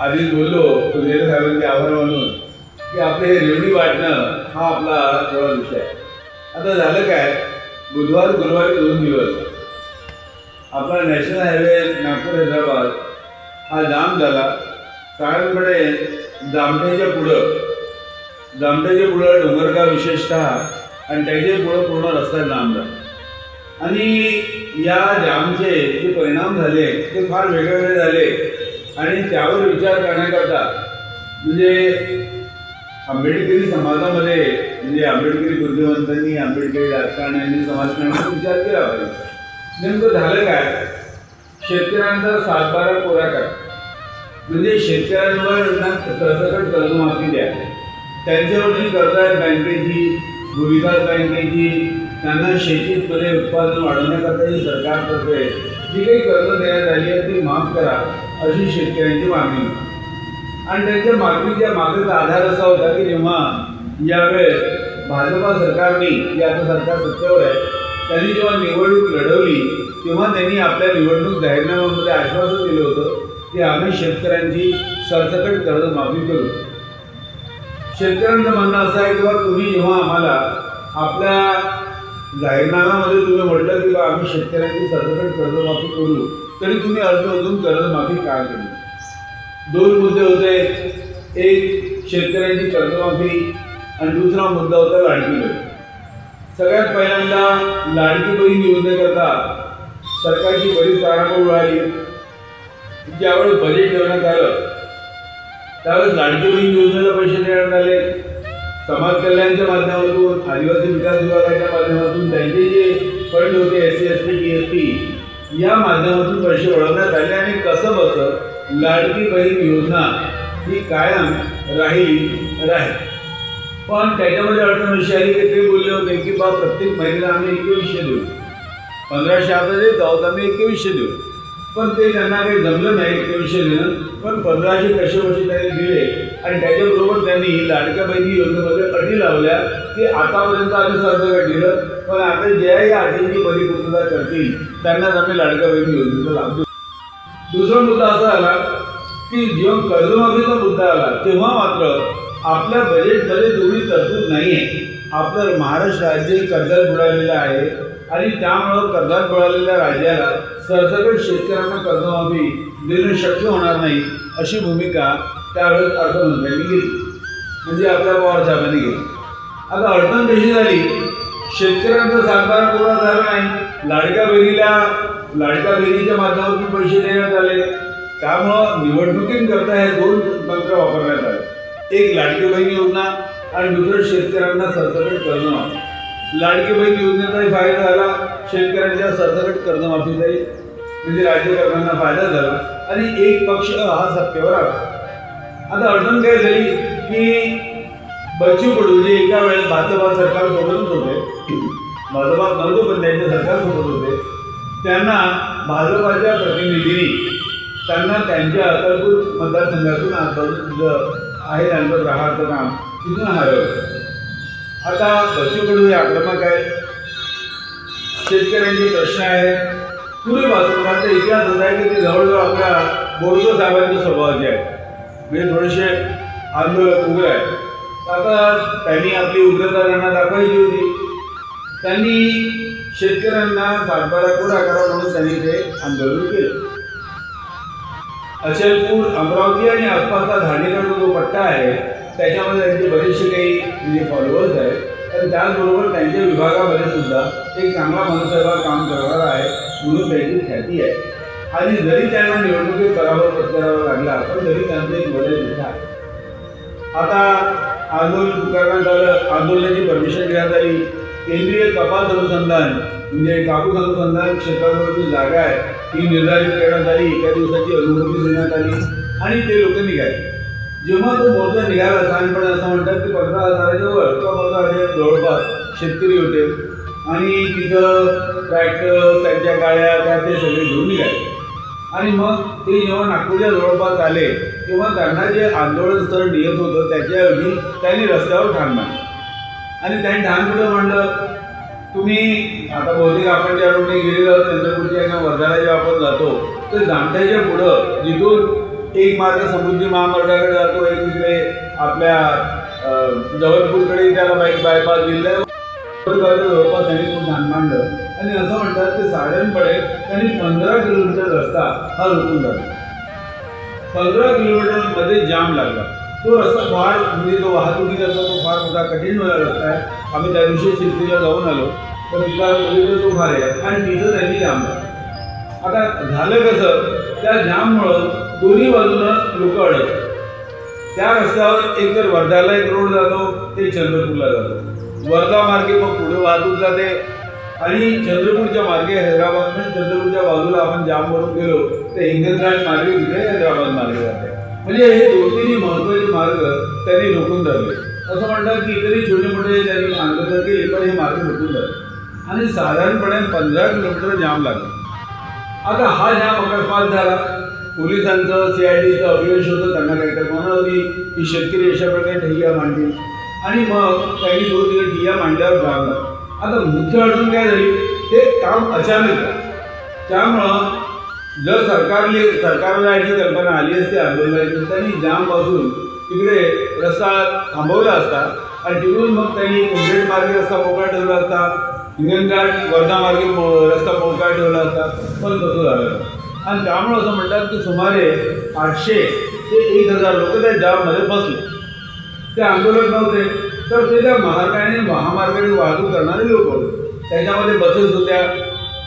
आधीच बोललो सुजय साहेबांचे आभार मानून की आपले हे रेवडी वाटणं हा आपला थोडा विषय आहे. आता झालं काय, बुधवार गुरुवारी 2 दिवस आपला नॅशनल हायवे नागपूर हैदराबाद हा जाम झाला. साधारणपणे जामठ्याच्या पुढं डोंगरगाव विशेषतः आणि त्याच्या पुढं पूर्ण रस्ता जाम झाला. आणि या जामचे जे परिणाम झाले ते फार वेगवेगळे झाले आणि त्यावर विचार करण्याकरता म्हणजे आंबेडकरी समाजामध्ये म्हणजे आंबेडकरी बुद्धिवंतांनी आंबेडकरी राजकारण्यांनी समाजकारणाचा विचार केला पाहिजे. नेमकं झालं काय, शेतकऱ्यांचा 7-12 कोरा करा म्हणजे शेतकऱ्यांवर सरसकट कर्जमाफी द्या. त्यांच्यावर जी कर्ज आहे बँकेची, भूविकास बँकेची, त्यांना शेतीमध्ये उत्पादन वाढवण्याकरता जी सरकारतर्फे जी काही कर्ज देण्यात आली आहे ती माफ करा अशी शेतकऱ्यांची मागणी. आणि त्यांच्या मागणीच्या मागचा आधार असा होता की जेव्हा यावेळेस भाजपा सरकारने जे आता सरकार सत्तेवर आहे त्यांनी जेव्हा निवडणूक लढवली तेव्हा त्यांनी आपल्या निवडणूक जाहीरनाम्यामध्ये आश्वासन दिलं होतं की आम्ही शेतकऱ्यांची सरसकट कर्जमाफी करू. शेतकऱ्यांचं म्हणणं असं आहे की बा तुम्ही जेव्हा आम्हाला आपल्या जाहीरनाम्यामध्ये तुम्ही म्हटलं की बा आम्ही शेतकऱ्यांची सरसकट कर्जमाफी करू तरी तुम्ही अजून कर्जमाफी का केली. 2 मुद्दे होते, एक शेतकऱ्यांची कर्जमाफी आणि दुसरा मुद्दा होता लाडकी बहीण. सगळ्यात पहिल्यांदा लाडकी बहीण योजनेकरता सरकारची बरीच तारांबळ उडाली. ज्यावेळेस बजेट ठेवण्यात आलं त्यावेळेस लाडकी बहीण योजनेला पैसे देण्यात आले. समाज कल्याणच्या माध्यमातून, आदिवासी विकास विभागाच्या माध्यमातून त्यांचे जे फंड होते SC ST TSP या माध्यमातून पैसे वळवण्यात आले आणि कसं बसं लाडकी बहीण योजना ही कायम राहील. पण त्याच्यामध्ये अडचण अशी आली की ते बोलले होते की बा प्रत्येक महिन्याला आम्ही 2100 देऊ, 1500 आता देत आहोत आम्ही 2100 देऊ. पण ते त्यांना काही जमलं नाही 2100 देणं. पण 1500 कसे त्यांनी दिले आणि त्याच्याबरोबर त्यांनी लाडक्या बहिणी योजनेमध्ये अटी लावल्या की आतापर्यंत आम्ही सरसकट दिलं पण आता ज्या या अटींची परिपूर्तता करतील त्यांनाच आम्ही लाडक्या बहिणी योजनेचा लाभ देऊ. दुसरा मुद्दा असा आला की जेव्हा कर्जमाफीचा मुद्दा आला तेव्हा मात्र आपल्या बजेटमध्ये तेवढी तरतूद नाही आहे. आपलं महाराष्ट्र राज्य कर्जात बुडालेलं आहे आणि त्यामुळं कर्जात बुडालेल्या राज्याला सरसकट शेतकऱ्यांना कर्जमाफी देणं शक्य होणार नाही अशी भूमिका त्यावेळेस अर्थमंत्र्यांनी घेतली म्हणजे आपल्या पवार साहेबांनी घेतली. आता अडचण कशी झाली, शेतकऱ्यांचा 7-12 कोरा झाला नाही, लाडक्या बहिणीच्या माध्यमातून पैसे देण्यात आले. त्यामुळं निवडणुकीकरता हे 2 तंत्र वापरण्यात आले, एक लाडकी बहीण योजना आणि दुसरं शेतकऱ्यांना सरसकट कर्जमाफी. लाडकी बहीण योजनेचाही फायदा झाला, शेतकऱ्यांच्या सरसकट कर्जमाफीचाही म्हणजे राज्यकर्त्यांना फायदा झाला आणि एक पक्ष हा सत्तेवर आला. आता अडचण काय झाली की बच्चू कडू जे एका वेळेस भाजपा सरकारसोबतच होते, भाजपा नव्हते पण त्यांच्या सरकारसोबत होते, त्यांना भाजपाच्या प्रतिनिधींनी त्यांना त्यांच्या अकलपूर मतदारसंघातून आहे त्यांचं ग्राहकाचं काम तिथून हरवलं. आता बच्चू कडू हे आक्रमक आहे, शेतकऱ्यांचे प्रश्न आहेत पूर्वीपासून. त्यांचा इतिहास असा आहे की ते जवळजवळ आपल्या बोरसो साहेबांच्या स्वभावाचे आहेत म्हणजे थोडेसे आंदोलक उग्र आहेत. आता त्यांनी आपली उग्रता त्यांना दाखवायची होती. त्यांनी शेतकऱ्यांना 7-12 कोरा करा म्हणून त्यांनी ते आंदोलन केलं. अचलपूर, अमरावती आणि आसपासचा धारणेकरचा जो पट्टा आहे त्याच्यामध्ये त्यांचे बरेचसे काही म्हणजे फॉलोअर्स आहेत. तर त्याचबरोबर त्यांच्या विभागामध्ये सुद्धा एक चांगला मनसेवा काम करणारा आहे म्हणून त्यांची ख्याती आहे. आणि जरी त्यांना निवडणुकीत पराभव पत्करावा लागला पण तरी त्यांचं एक बदल दिसत आहे. आता आंदोलन पुकारण्यात आलं, आंदोलनाची परमिशन देण्यात आली. केंद्रीय कपास अनुसंधान म्हणजे कापूस अनुसंधान क्षेत्रावर जी जागा आहे ती निर्धारित करण्यात आली, एका दिवसाची अनुमती देण्यात आली आणि ते लोक निघाले. जेव्हा तो मोर्चा निघाला साधारणपणे असं म्हणतात की 15,000च्या वर किंवा 15,000 जवळपास शेतकरी होते आणि तिथं ट्रॅक्टर त्यांच्या गाड्या त्या ते सगळे घेऊन निघाले. आणि मग ते जेव्हा नागपूरच्या जवळपास आले तेव्हा त्यांना जे आंदोलन स्थळ नियत होतं त्याच्याऐवजी त्यांनी रस्त्यावर ठाण मांडली आणि त्यांनी ठाण कुठं मांडलं, तुम्ही आता बहुतेक आपण ज्या रोडने गेलेलो आहोत चंद्रपूरच्या किंवा वर्धाला जेव्हा आपण जातो तर जामठ्याच्या पुढं जिथून एक मार्ग समृद्धी महामार्गाकडे जातो, एक तिकडे आपल्या जबलपूरकडे त्याला बायपास दिलेला आहे. जवळपास त्यांनी खूप ध्यान मांडलं आणि असं म्हणतात की साधारणपणे त्यांनी 15 किलोमीटर रस्ता हा रोखून लागला. 15 किलोमीटरमध्ये जाम लागला. तो रस्ता फार म्हणजे तो वाहतुकीचा तो फार मोठा कठीण रस्ता आहे. आम्ही त्या दिवशी शिर्सीला जाऊन आलो तर तिथला तो फार आहे आणि तिथं त्यांनी जाम लागला. आता झालं कसं, त्या जाममुळं दोन्ही बाजूनं लोक अडकतात. त्या रस्त्यावर एक तर वर्ध्याला एक रोड जातो, ते चंद्रपूरला जातो. वर्धा मार्गे मग पुढे वाहतूक जाते आणि चंद्रपूरच्या मार्गे हैदराबाद, चंद्रपूरच्या बाजूला आपण जामवरून गेलो ते हिंगणघाट मार्गे तिकडे हैदराबाद मार्गे जाते. म्हणजे हे दोन्ही महत्त्वाचे मार्ग त्यांनी रोखून धरले. असं म्हणतात की इतरही छोटे मोठे त्यांनी आंदोलन केले पण हे मार्ग रोखून धरले आणि साधारणपणे 15 किलोमीटर जाम लागला. आता हा जाम अकस्मात झाला. पोलिसांचं CIDचं अपयश होतं. त्यांना काहीतरी म्हणत होती की शेतकरी अशा प्रकारे ठिय्या मांडतील आणि मग काही 2 दिवस ठिय्या मांडल्यावर जाम लागला. आता मुख्य अडचण काय झाली, ते काम अचानक झालं. त्यामुळं जर सरकारला याची कल्पना आली असती आंदोलनाची, त्यांनी जामपासून तिकडे रस्ता थांबवला असता आणि तिकडून मग त्यांनी उंबरेड मार्गे रस्ता मोकळा ठेवला असता, हिंगणघाट वर्धा मार्गे रस्ता मोकळा ठेवला असता, पण तसं झालं. आणि त्यामुळं असं म्हणतात की सुमारे 800 ते 1000 लोक त्या जाममध्ये फसले. ते आंदोलक नव्हते तर ते त्या मार्गाने महामार्गाने वाहतूक करणारे लोक होते. त्याच्यामध्ये बसेस होत्या,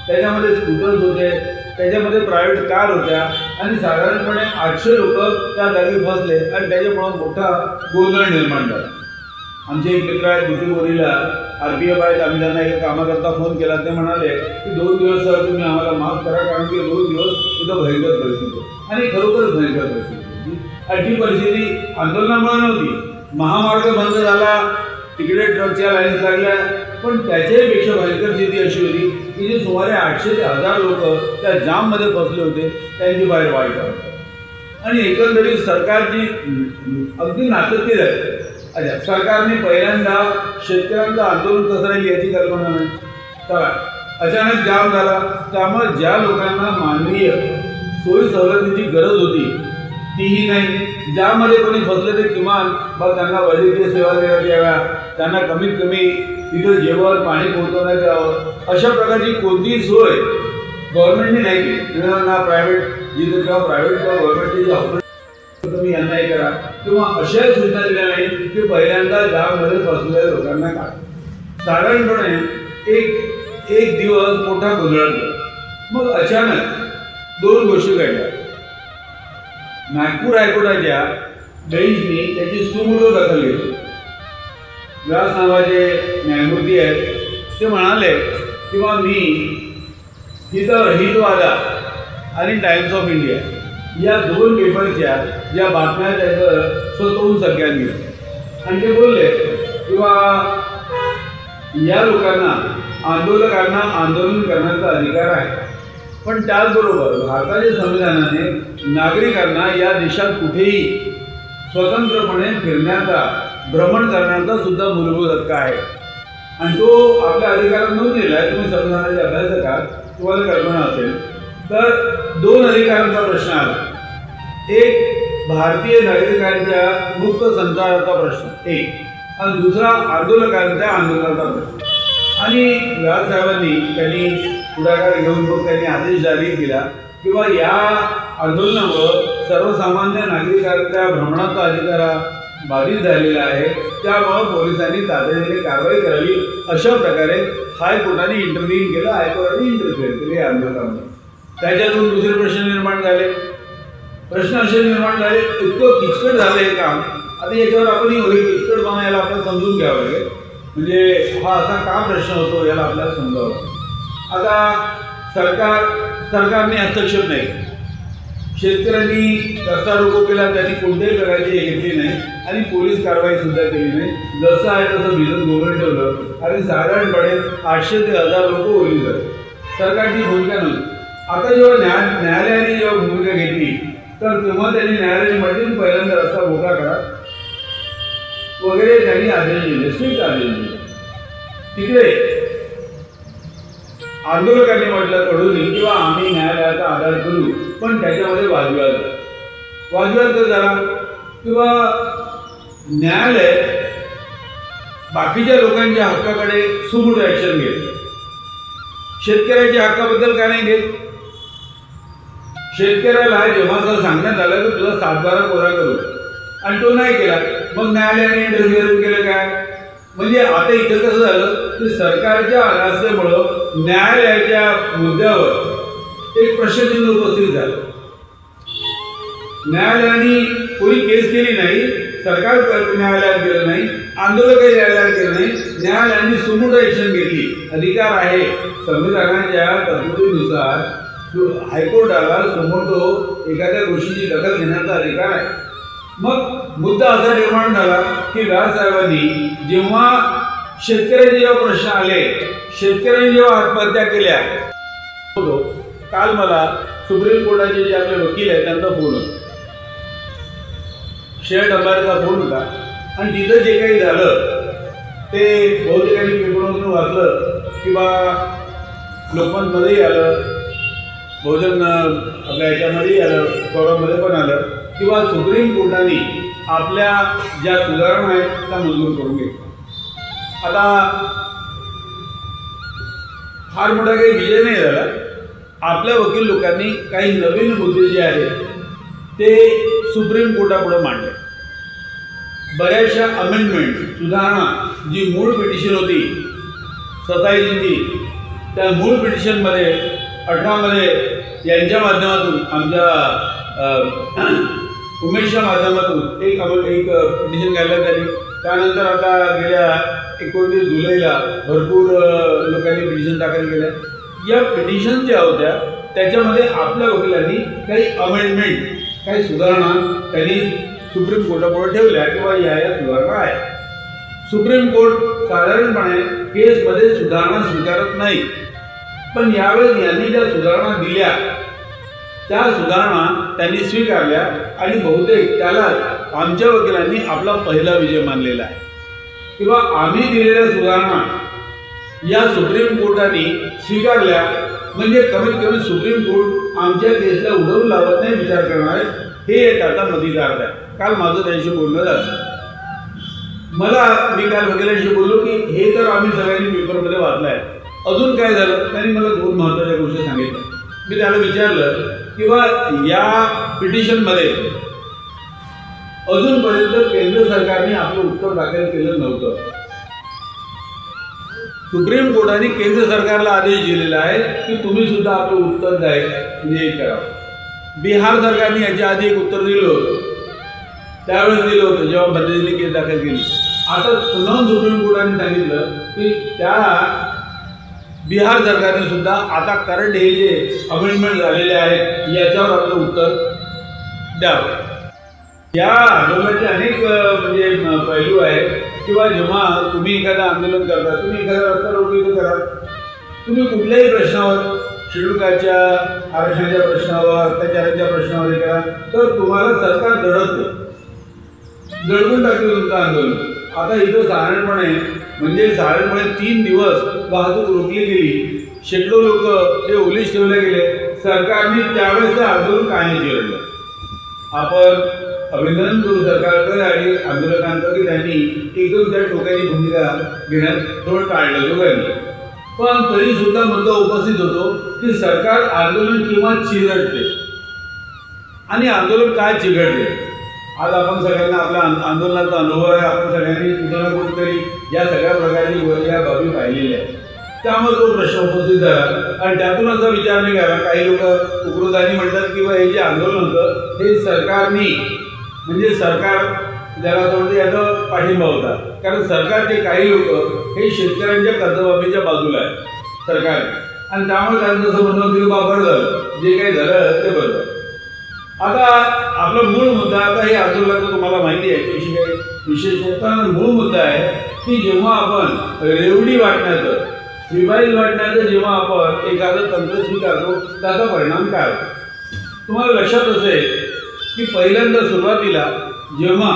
त्याच्यामध्ये स्कूटर्स होते, त्याच्यामध्ये प्रायव्हेट कार होत्या आणि साधारणपणे 800 लोक त्या जागी फसले आणि त्याच्यामुळं मोठा गोंधळ निर्माण झाला. आमचे एक मित्र आहेत बुटीबोरीला RPF आहेत. आम्ही त्यांना एका कामाकरता फोन केला. ते म्हणाले की 2 दिवस सर तुम्ही आम्हाला माफ करा, कारण की 2 दिवस तिथं भयंकर परिस्थिती आणि खरोखरच भयंकर परिस्थिती होती. आणि ती परिस्थिती आंदोलनामुळे नव्हती. महामार्ग बंद झाला, तिकडे ट्रकच्या लाईन्स लागल्या, पण त्याच्यापेक्षा भयंकर स्थिती अशी होती की जे सुमारे 800 ते 1000 लोक त्या जाममध्ये फसले होते, त्यांची बाहेर वाईट वाटतं. आणि एकंदरीत सरकारची अगदी नाचक्की झाली. अच्छा, सरकारने पहिल्यांदा शेतकऱ्यांचं आंदोलन कसं राहील याची कल्पना नाही. तर अचानक जाम झाला, त्यामुळे ज्या लोकांना मानवीय सोयी सवलतीची गरज होती तीही नाही. ज्यामध्ये कोणी फसले ते किमान मग त्यांना वैद्यकीय सेवा देण्यात याव्या, त्यांना कमीत कमी तिथं जेवण पाणी पोहोचवण्यात यावं, अशा प्रकारची कोणतीही सोय गव्हर्नमेंटने नाही केली. ना प्रायव्हेट जिथं किंवा प्रायव्हेट किंवा गव्हर्नमेंटची जी ऑपरेशन तुम्ही यांना हे करा किंवा अशा सूचना दिल्या नाहीत की पहिल्यांदा जाममध्ये फसलेल्या लोकांना काढा. साधारणपणे एक दिवस मोठा गोंधळ झाला. मग अचानक 2 गोष्टी घडल्या. नागपूर हायकोर्टाच्या बेंचनी त्याची सुमोटो दखल घेतली. व्यास नावाचे न्यायमूर्ती आहेत. ते म्हणाले किंवा मी हितवादा आणि टाइम्स ऑफ इंडिया या 2 पेपरच्या ज्या बातम्या त्याचं स्वतःहून सगळ्यांनी आणि ते बोलले किंवा या लोकांना आंदोलकांना आंदोलन करण्याचा अधिकार आहे, पण त्याचबरोबर भारताच्या संविधानाने नागरिकांना या देशात कुठेही स्वतंत्रपणे फिरण्याचा भ्रमण करण्याचा सुद्धा मूलभूत हक्क आहे आणि तो आपल्या अधिकारात नोंद दिला आहे. तुम्ही संविधानाचे अभ्यासक आहात, तुम्हाला कल्पना असेल तर 2 अधिकारांचा प्रश्न आला. एक भारतीय नागरिकांच्या मुक्त संचाराचा प्रश्न एक आणि दुसरा आंदोलकांच्या आंदोलनाचा प्रश्न. आणि व्याससाहेबांनी त्यांनी पुढाकार घेऊन मग त्यांनी आदेश जारी केला किंवा या आंदोलनामुळं सर्वसामान्य नागरिकांच्या भ्रमणाचा अधिकार बाधित झालेला आहे, त्यामुळं पोलिसांनी तातडीने कारवाई करावी अशा प्रकारे हायकोर्टाने इंटरव्हीन केलं. हायकोर्टाने इंटरफेअर केले या आंदोलनामध्ये. त्याच्यातून दुसरे प्रश्न निर्माण झाले. प्रश्न असे निर्माण झाले, इतकं किचकट झालं हे काम. आता याच्यावर आपण किचकट बनायला आपल्याला समजून घ्यावं लागेल. म्हणजे हा असा का प्रश्न होतो याला आपल्याला समजावं लागेल. आता सरकारने हस्तक्षेप नाही. शेतकऱ्यांनी रस्ता रोको केला, त्यांनी कोणत्याही प्रकारची घेतली नाही आणि पोलीस कारवाई सुद्धा केली नाही. जसं आहे तसं भिजत गोगल ठेवलं आणि साधारणपणे 800 ते 1000 लोक ओरली झाले. सरकारची भूमिका नव्हती. आता जेव्हा न्यायालयाने जेव्हा भूमिका घेतली तर तेव्हा त्यांनी न्यायालयाने म्हटले पहिल्यांदा रस्ता मोकळा करा वगैरे त्यांनी आदेश दिले, स्ट्रिक्ट आदेश दिले. तिकडे आंदोलकांनी म्हटलं कडून किंवा आम्ही न्यायालयाचा आधार करू, पण त्याच्यामध्ये वादविवाद वादविवाद जर झाला किंवा न्यायालय बाकीच्या लोकांच्या हक्काकडे सुमूट ॲक्शन घेत, शेतकऱ्याच्या हक्काबद्दल काय नाही घेत. शेतकऱ्याला जेव्हा जर सांगण्यात आलं की तुझा 7-12 कोरा करू आणि तो नाही केला, मग न्यायालयाने इंटरफिअर केलं काय? म्हणजे आता इथं कसं झालं की सरकारच्या अनास्थेमुळं न्यायालयाच्या मुद्द्यावर एक प्रश्नचिन्ह उपस्थित झालं. न्यायालयाने कोणी केस केली नाही, सरकार न्यायालयात गेलं नाही, आंदोलकही न्यायालयात गेलं नाही, न्यायालयाने सुमूट ॲक्शन घेतली. अधिकार आहे संविधानाच्या तरतुदीनुसार हायकोर्टाला सुमोटो एखाद्या गोष्टीची दखल घेण्याचा अधिकार आहे. मग मुद्दा असा निर्माण झाला की व्याससाहेबांनी जेव्हा शेतकऱ्यांचे जेव्हा प्रश्न आले, शेतकऱ्यांनी जेव्हा आत्महत्या केल्या, काल मला सुप्रीम कोर्टाचे जे आपले वकील आहेत त्यांचा फोन होता, शेअर डंबारचा फोन होता आणि तिथं जे काही झालं ते बहुतेकांनी पेपरमधून वाचलं किंवा लोकमतमध्येही आलं, बहुजन आपल्या याच्यामध्येही आलं, फॉरममध्ये पण आलं किंवा सुप्रीम कोर्टाने आपल्या ज्या सुधारणा आहेत त्या मंजूर करून घेतल्या. आता फार मोठा काही विजय नाही झाला. आपल्या वकील लोकांनी काही नवीन मुद्दे जे आहेत ते सुप्रीम कोर्टापुढे मांडले. बऱ्याचशा अमेंडमेंट सुधारणा जी मूळ पिटिशन होती सताईजींची, त्या मूळ पिटिशनमध्ये 18मध्ये यांच्या माध्यमातून आमच्या उमेशच्या माध्यमातून एक पिटिशन काढलं त्यांनी. त्यानंतर आता गेल्या 29 जुलैला भरपूर लोकांनी पिटिशन दाखल केल्या. या पिटिशन ज्या होत्या त्याच्यामध्ये आपल्या वकिलांनी काही अमेंडमेंट, काही सुधारणा त्यांनी सुप्रीम कोर्टापुढे ठेवल्या किंवा या सुधारणा आहेत. सुप्रीम कोर्ट साधारणपणे केसमध्ये सुधारणा स्वीकारत नाही, पण यावेळेस यांनी ज्या सुधारणा दिल्या त्या सुधारणा त्यांनी स्वीकारल्या आणि बहुतेक त्याला आमच्या वकिलांनी आपला पहिला विजय मानलेला आहे. किंवा आम्ही दिलेल्या सुधारणा या सुप्रीम कोर्टाने स्वीकारल्या म्हणजे कमीत कमी सुप्रीम कोर्ट आमच्या केसला उडवून लावत नाही विचार करणार हे एक आता मधीचा अर्थ आहे. काल माझं त्यांच्याशी बोलणं झालं. मी काल वकिलांशी बोललो की हे तर आम्ही सगळ्यांनी पेपरमध्ये वाचलं आहे, अजून काय झालं? त्यांनी मला 2 महत्त्वाच्या गोष्टी सांगितल्या. मी त्याला विचारलं किंवा या पिटिशनमध्ये अजूनपर्यंत केंद्र सरकारने आपलं उत्तर दाखल केलं नव्हतं. सुप्रीम कोर्टाने केंद्र सरकारला आदेश दिलेला आहे की तुम्ही सुद्धा आपलं उत्तर म्हणजे करावं. बिहार सरकारने याच्या आधी एक उत्तर दिलं होतं, त्यावेळेस दिलं होतं जेव्हा मध्यंतरी केस दाखल केली. आता पुन्हा सुप्रीम कोर्टाने सांगितलं की त्या बिहार सरकारने सुद्धा आता करंट हे जे अमेंडमेंट झालेले आहेत याच्यावर आपलं उत्तर द्यावं. या आंदोलनाचे अनेक म्हणजे पैलू आहेत. किंवा जेव्हा तुम्ही एखादं आंदोलन करता, तुम्ही एखादा रस्ता रोको करा, तुम्ही कुठल्याही प्रश्नावर, शेड्यूल कास्टच्या आरक्षणाच्या प्रश्नावर, अत्याचाराच्या प्रश्नावर हे करा तर तुम्हाला सरकार दडकून टाकते तुमचं आंदोलन. आता इथं साधारणपणे 3 दिवस वाहतूक रोखली गेली, शेकडो लोक हे ओलीस ठेवले गेले. सरकारने त्यावेळेस आंदोलन काय नाही चिरडलं. आपण अभिनंदन करू सरकारचं आणि आंदोलकांचं की त्यांनी एकदम त्या टोकाची भूमिका घेण्यात थोडं टाळलं दोघांनी. पण तरी सुद्धा मुद्दा उपस्थित होतो की सरकार आंदोलन किंवा चिरडते आणि आंदोलन काय चिघळते. आज आपण सगळ्यांना आपल्या आंदोलनाचा अनुभव आहे. आपण सगळ्यांनी कुठं ना कुठेतरी या सगळ्या प्रकारची या बाबी पाहिलेल्या आहेत. त्यामुळे तो प्रश्न उपस्थित झाला आणि त्यातून असा विचार नाही करावा. काही लोक उपरोधानी म्हणतात की हे जे आंदोलन होतं हे सरकारनी म्हणजे सरकार ज्याला असं म्हणतं याचा पाठिंबा होता. कारण सरकारचे काही लोक हे शेतकऱ्यांच्या कर्जमाफीच्या बाजूला आहे सरकारने आणि त्यामुळे त्यांचं असं म्हणणं की बरं झालं, जे काही झालं ते बरं. आता आपला मूळ मुद्दा, आता हे आंदोलनाचं तुम्हाला माहिती आहे त्याची काही विशेष नाही, पण मूळ मुद्दा आहे की जेव्हा आपण रेवडी वाटण्याचं, रिवाईज वाटण्याचं जेव्हा आपण एखादं तंत्र स्वीकारतो त्याचा परिणाम काय होतो. तुम्हाला लक्षात असेल की पहिल्यांदा सुरुवातीला जेव्हा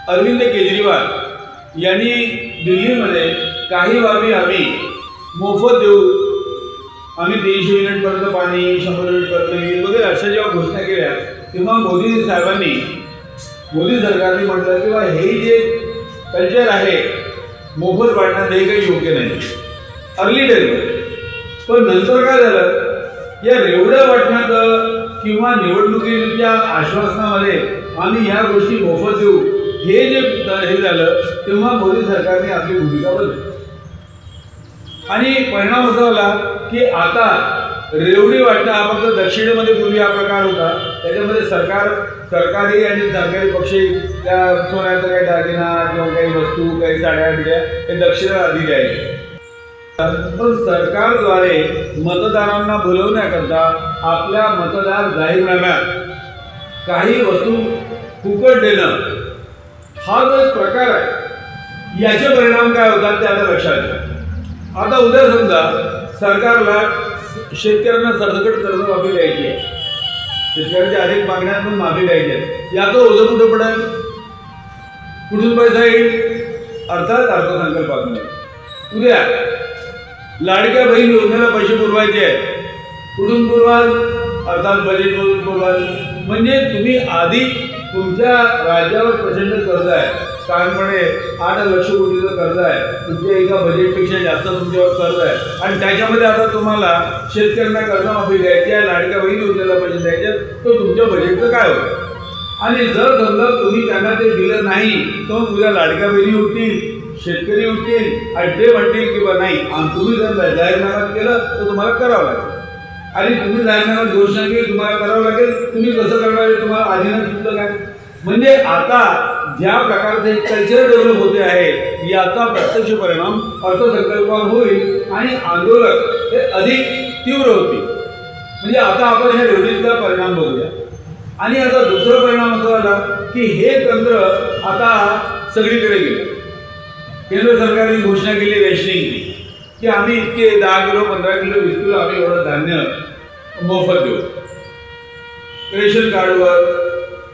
अरविंद केजरीवाल यांनी दिल्लीमध्ये काही बाबी आम्ही मोफत देऊ, आम्ही 300 युनिटपर्यंत पाणी, 100 युनिटपर्यंत वीज वगैरे अशा जेव्हा घोषणा केल्या तेव्हा मोदी सरकारने म्हटलं की हे जे कल्चर आहे मोफत वाटणं हे काही योग्य नाही, अर्ली डेलिव्हरी. पण नंतर काय झालं, या रेवड्या वाटण्याचं किंवा निवडणुकीच्या आश्वासनामध्ये आम्ही ह्या गोष्टी मोफत देऊ हे जे हे झालं, तेव्हा मोदी सरकारने आपली भूमिका बदलली आणि परिणाम असा झाला की आता रेवडी वाटणं हा फक्त दक्षिणेमध्ये पूर्वी हा प्रकार होता. त्याच्यामध्ये सरकारी आणि सरकारी पक्षी त्या सोन्याचा काही दागिना किंवा काही वस्तू काही साड्या बिड्या हे दक्षिणेला आधी द्यायचे. पण सरकारद्वारे मतदारांना बोलवण्याकरता आपल्या मतदार जाहीरनाम्यात काही वस्तू फुकट देणं हा जो एक प्रकार आहे, याचे परिणाम काय होतात ते आता लक्षात घ्या. आता उद्या समजा सरकारला शेतकऱ्यांना सरसकट कर्जमाफी द्यायची आहे, शेतकऱ्यांच्या अधिक मागण्यांतून माफी द्यायची आहे, याचं ओझं कुठं पडेल, कुठून पैसा येईल, अर्थात अर्थसंकल्पातून. उद्या लाडक्या बहीण योजनेला पैसे पुरवायचे आहेत, कुठून पुरवाल, अर्थात बजेटमधून पुरवाल. म्हणजे तुम्ही आधी तुमच्या राज्यावर प्रचंड कर्ज आहे, साधारणपणे 8 लक्ष कोटीचं कर्ज आहे, तुमच्या एका बजेटपेक्षा जास्त तुमच्यावर कर्ज आहे आणि त्याच्यामध्ये आता तुम्हाला शेतकऱ्यांना कर्जमाफी द्यायची आहे, लाडक्या बहीण योजनेला पैसे द्यायचे, तर तुमच्या बजेटचं काय होतं. आणि जर समजा तुम्ही त्यांना ते दिलं नाही तर उद्या लाडक्या बहिणी उठतील, शेतकरी उठतील आणि ते म्हणतील की बा नाही, तुम्ही जर जाहीरनाम्यात केलं तर तुम्हाला करावं लागेल आणि तुम्ही जाहीरनाम्यात घोषणा केली तुम्हाला करावं लागेल, तुम्ही कसं करणार आहे, तुम्हाला आधीनं सुचलं काय. म्हणजे आता ज्या प्रकारचे कल्चर डेव्हलप होते आहे याचा प्रत्यक्ष परिणाम अर्थसंकल्पावर होईल आणि आंदोलन हे अधिक तीव्र होतील. म्हणजे आता आपण ह्या रेवडीचा परिणाम बघूया. आणि आता दुसरा परिणाम असा झाला की हे तंत्र आता सगळीकडे गेलं. केंद्र सरकारने घोषणा केली रेशनिंगची की आम्ही इतके 10 किलो 15 किलो 20 किलो आम्ही एवढं धान्य मोफत देऊ रेशन कार्डवर.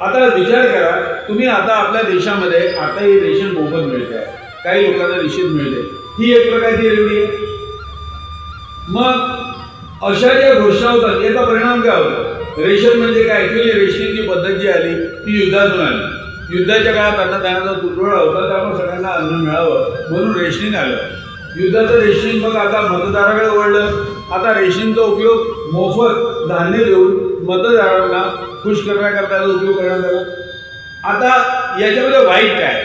आता विचार करा तुम्ही, आता आपल्या देशामध्ये आता हे रेशन मोफत मिळते आहे, काही लोकांना निश्चित मिळते, ही एक प्रकारची रेवडी आहे. मग अशा ज्या घोषणा होतात याचा परिणाम काय होतो. रेशन म्हणजे काय, ॲक्च्युली रेशनिंगची पद्धत जी आली ती युद्धातून आली. युद्धाच्या काळात अन्नधान्याचा तुटवडा होता, त्यामुळे सगळ्यांना अन्न मिळावं म्हणून रेशनिंग आलं. युद्धाचं रेशनिंग मग आता मतदाराकडे वळलं. आता रेशनिंगचा उपयोग मोफत धान्य देऊन मतदारांना खुश करण्याकरता उपयोग करण्यात आला. आता याच्यामध्ये वाईट काय,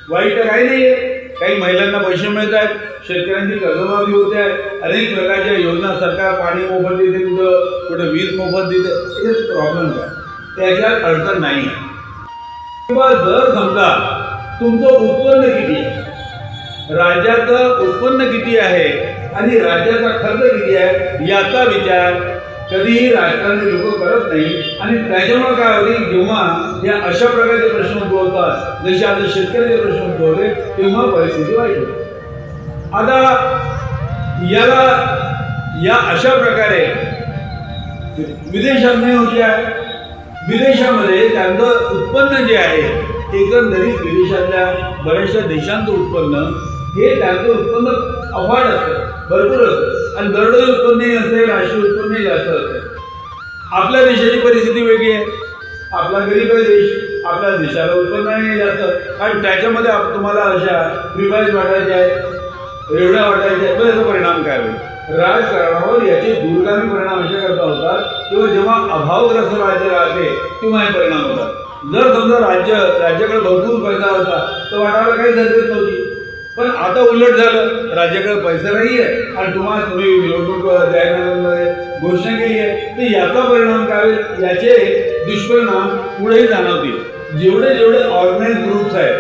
वाईट तर काही नाही आहे. काही महिलांना पैसे मिळत आहेत, शेतकऱ्यांची कर्जमाफी होते आहे, अनेक प्रकारच्या योजना सरकार पाणी मोफत देते, कुठं वीज मोफत देते, याच्यात प्रॉब्लेम काय, त्याच्यात अडचण नाही आहे. किंवा जर समजा तुमचं उत्पन्न किती आहे, राज्याचं उत्पन्न किती आहे आणि राज्याचा खर्च किती आहे याचा विचार कधीही राजकारणी लोक करत नाही. आणि त्याच्यामुळे काय होते, जेव्हा या अशा प्रकारचे प्रश्न उद्भवतात जसे आता शेतकऱ्याचे प्रश्न उद्भवले तेव्हा परिस्थिती वाईट होते. आता या अशा प्रकारे विदेशात नाही होते आहे. विदेशामध्ये त्यांचं उत्पन्न जे आहे एकंदरीत विदेशातल्या बऱ्याचशा देशांचं उत्पन्न हे त्यांचं उत्पन्न अफाट असतं, भरपूर असतं आणि दरडोई उत्पन्नही असते, राष्ट्रीय उत्पन्नही जास्त असते. आपल्या देशाची परिस्थिती वेगळी आहे. आपला गरीब आहे देश, आपल्या देशाला उत्पन्नही जास्त आणि त्याच्यामध्ये तुम्हाला अशा प्रिफाईज वाटायचे आहेत, रेवड्या वाटायच्या आहेत, तर याचा परिणाम काय होईल. राजकारणावर याचे दूरगामी परिणाम अशा करता होतात किंवा जेव्हा अभावग्रस्त राज्य राहते तेव्हा हे परिणाम होतात. जर समजा राज्याकडे भरपूर पैसा होता तर वाटायला काही हरकत नव्हती. पण आता उलट झालं, राज्याकडे पैसा नाही आहे आणि तुम्ही निवडणूक जाहीरनाम्यामध्ये घोषणा केली आहे, तर याचा परिणाम काय होईल, याचे दुष्परिणाम पुढेही जाणवतील. जेवढे ऑर्गनाइज ग्रुप्स आहेत,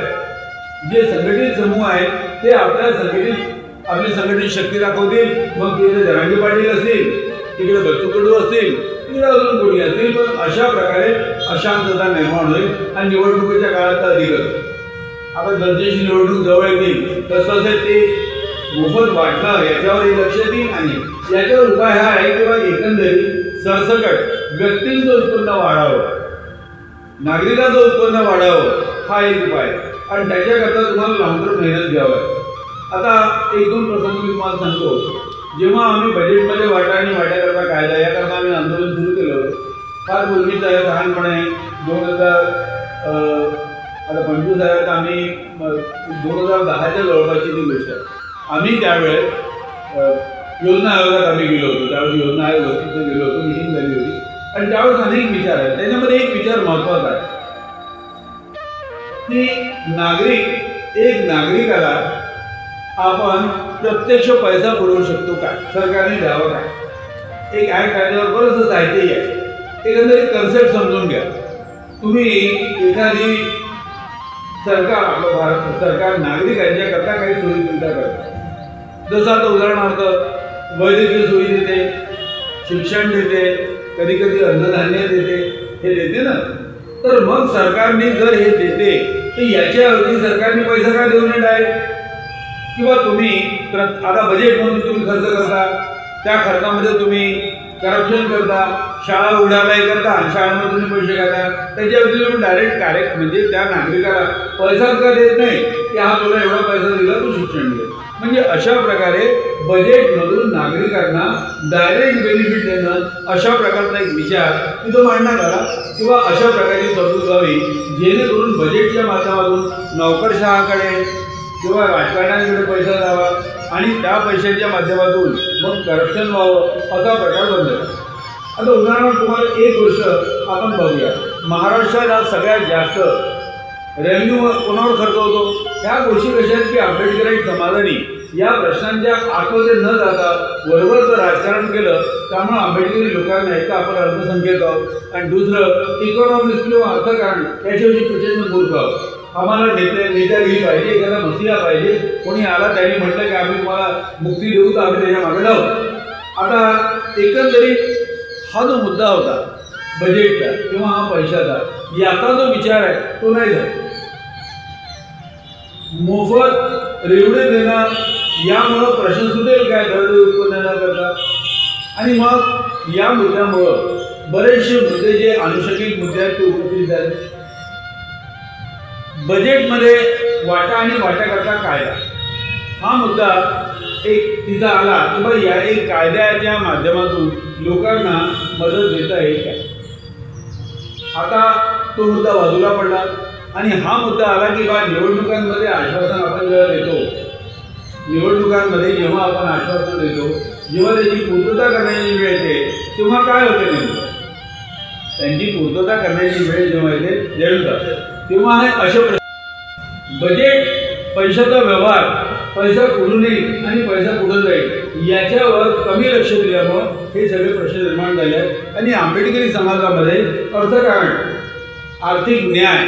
जे संघटित समूह आहेत, ते आपली संघटित शक्ती दाखवतील. मग तिथे जरांगे पाटील असतील, तिकडे बच्चू कडू असतील, तिकडे अजून कोणी असतील, पण अशा प्रकारे अशांतता निर्माण होईल आणि निवडणुकीच्या काळात अधिकच. आता दर्जेची निवडणूक जवळ येतील तसं ते मोफत वाटणं याच्यावरही लक्ष देईल आणि याच्यावर उपाय हा आहे किंवा एकंदरीत सरसकट व्यक्तींचं उत्पन्न वाढावं, नागरिकांचं उत्पन्न वाढावं हा एक उपाय आणि त्याच्याकरता तुम्हाला लांबून मेहनत घ्यावं आहे. आता 1-2 प्रसंग मी तुम्हाला सांगतो. जेव्हा आम्ही बजेटमध्ये वाटा आणि वाट्याकरता कायदा याकरता आम्ही आंदोलन सुरू केलं फार पूर्वीच आहे, लहानपणे 2000 आता 25 आम्ही 2010च्या जवळपासची ती गोष्ट आहे. आम्ही त्यावेळेस योजना आयोगात आम्ही गेलो होतो. त्यावेळेस योजना आयोग तिथे गेलो होतो, मीटिंग झाली होती आणि त्यावेळेस अनेक विचार आहेत. त्याच्यामध्ये एक विचार महत्त्वाचा आहे की एक नागरिकाला आपण प्रत्यक्ष पैसा पुरवू शकतो काय, सरकारने द्यावं काय. एक ॲक्ट काढल्यावर बरंचसं साहित्यही आहे. एकंदरीत कन्सेप्ट समजून घ्या. तुम्ही एखादी सरकार, आपलं भारत सरकार नागरिकांच्या करता काही सोयी सुविधा करतात. जसं आता उदाहरणार्थ वैद्यकीय सोयी देते, शिक्षण देते, कधी कधी अन्नधान्य देते, हे देते ना. तर मग सरकारने जर हे देते तर याच्याऐवजी सरकारने पैसा काय देऊ नये डायरेक्ट. किंवा तुम्ही आता बजेटमधून तुम्ही खर्च करता, त्या खर्चामध्ये तुम्ही करप्शन करता, शाळा उडालाही करता आणि शाळांमध्ये तुम्ही पैसे घालता. त्याच्याऐवजी तुम्ही डायरेक्ट म्हणजे त्या नागरिकाला पैसा का देत नाही की हा तुला एवढा पैसा दिला तू शिक्षण घे. म्हणजे अशा प्रकारे बजेटमधून नागरिकांना डायरेक्ट बेनिफिट देणं, अशा प्रकारचा एक विचार तिथं मांडण्यात आला. किंवा अशा प्रकारची तरतूद व्हावी जेणेकरून बजेटच्या माध्यमातून नोकरशहाकडे किंवा राजकारण्यांकडे पैसा द्यावा आणि त्या पैशाच्या माध्यमातून मग करप्शन व्हावं, असा प्रकार बनला. आता उदाहरणार्थ तुम्हाला एक गोष्ट आपण बघूया. महाराष्ट्रात आज सगळ्यात जास्त रेव्हेन्यू कोणावर खर्च होतो? ह्या गोष्टी कशा आहेत की आंबेडकरी समाजाने या प्रश्नांच्या आतमध्ये न जाता वरवरचं राजकारण केलं. त्यामुळे आंबेडकरी लोकांना एक आपण अल्पसंख्याक आहोत आणि दुसरं इकॉनॉमिक्स किंवा अर्थकारण याच्याविषयी प्रचंड मूर्ख आहोत. आम्हाला नेत्यागिरी पाहिजे, एखादा मसिहा पाहिजे. कोणी आला त्यांनी म्हटलं की आम्ही तुम्हाला मुक्ती देऊ तर आम्ही त्याच्या मागे लावू. आता एकंदरीत हा जो मुद्दा होता बजेटचा किंवा हा पैशाचा, याचा जो विचार आहे तो नाही झाला. मोफत रेवडे देणं यामुळं प्रश्न सुटेल काय दर उत्पन्न न करता. आणि मग या मुद्द्यामुळं बरेचसे मुद्दे जे अनुषंगिक मुद्दे आहेत ते उपस्थित झाले. बजेटमध्ये वाटा आणि वाट्याकरता कायदा हा मुद्दा एक तिथं आला की बाबा या एक कायद्याच्या माध्यमातून लोकांना मदत देता येईल काय. आता तो मुद्दा बाजूला पडला आणि हा मुद्दा आला की बा निवडणुकांमध्ये आश्वासन आपण जेव्हा देतो, निवडणुकांमध्ये जेव्हा आपण आश्वासन देतो, जेव्हा त्याची पूर्तता करण्याची वेळ येते तेव्हा काय होते नेमकं, त्यांची पूर्तता करण्याची वेळ जेव्हा येते येऊन जाते तेव्हा हे असे बजेट पैशाचा व्यवहार, पैसा कुठून येईल आणि पैसा कुठं जाईल याच्यावर कमी लक्ष दिल्यामुळं हे सगळे प्रश्न निर्माण झाले आहेत. आणि आंबेडकरी समाजामध्ये अर्थकारण, आर्थिक न्याय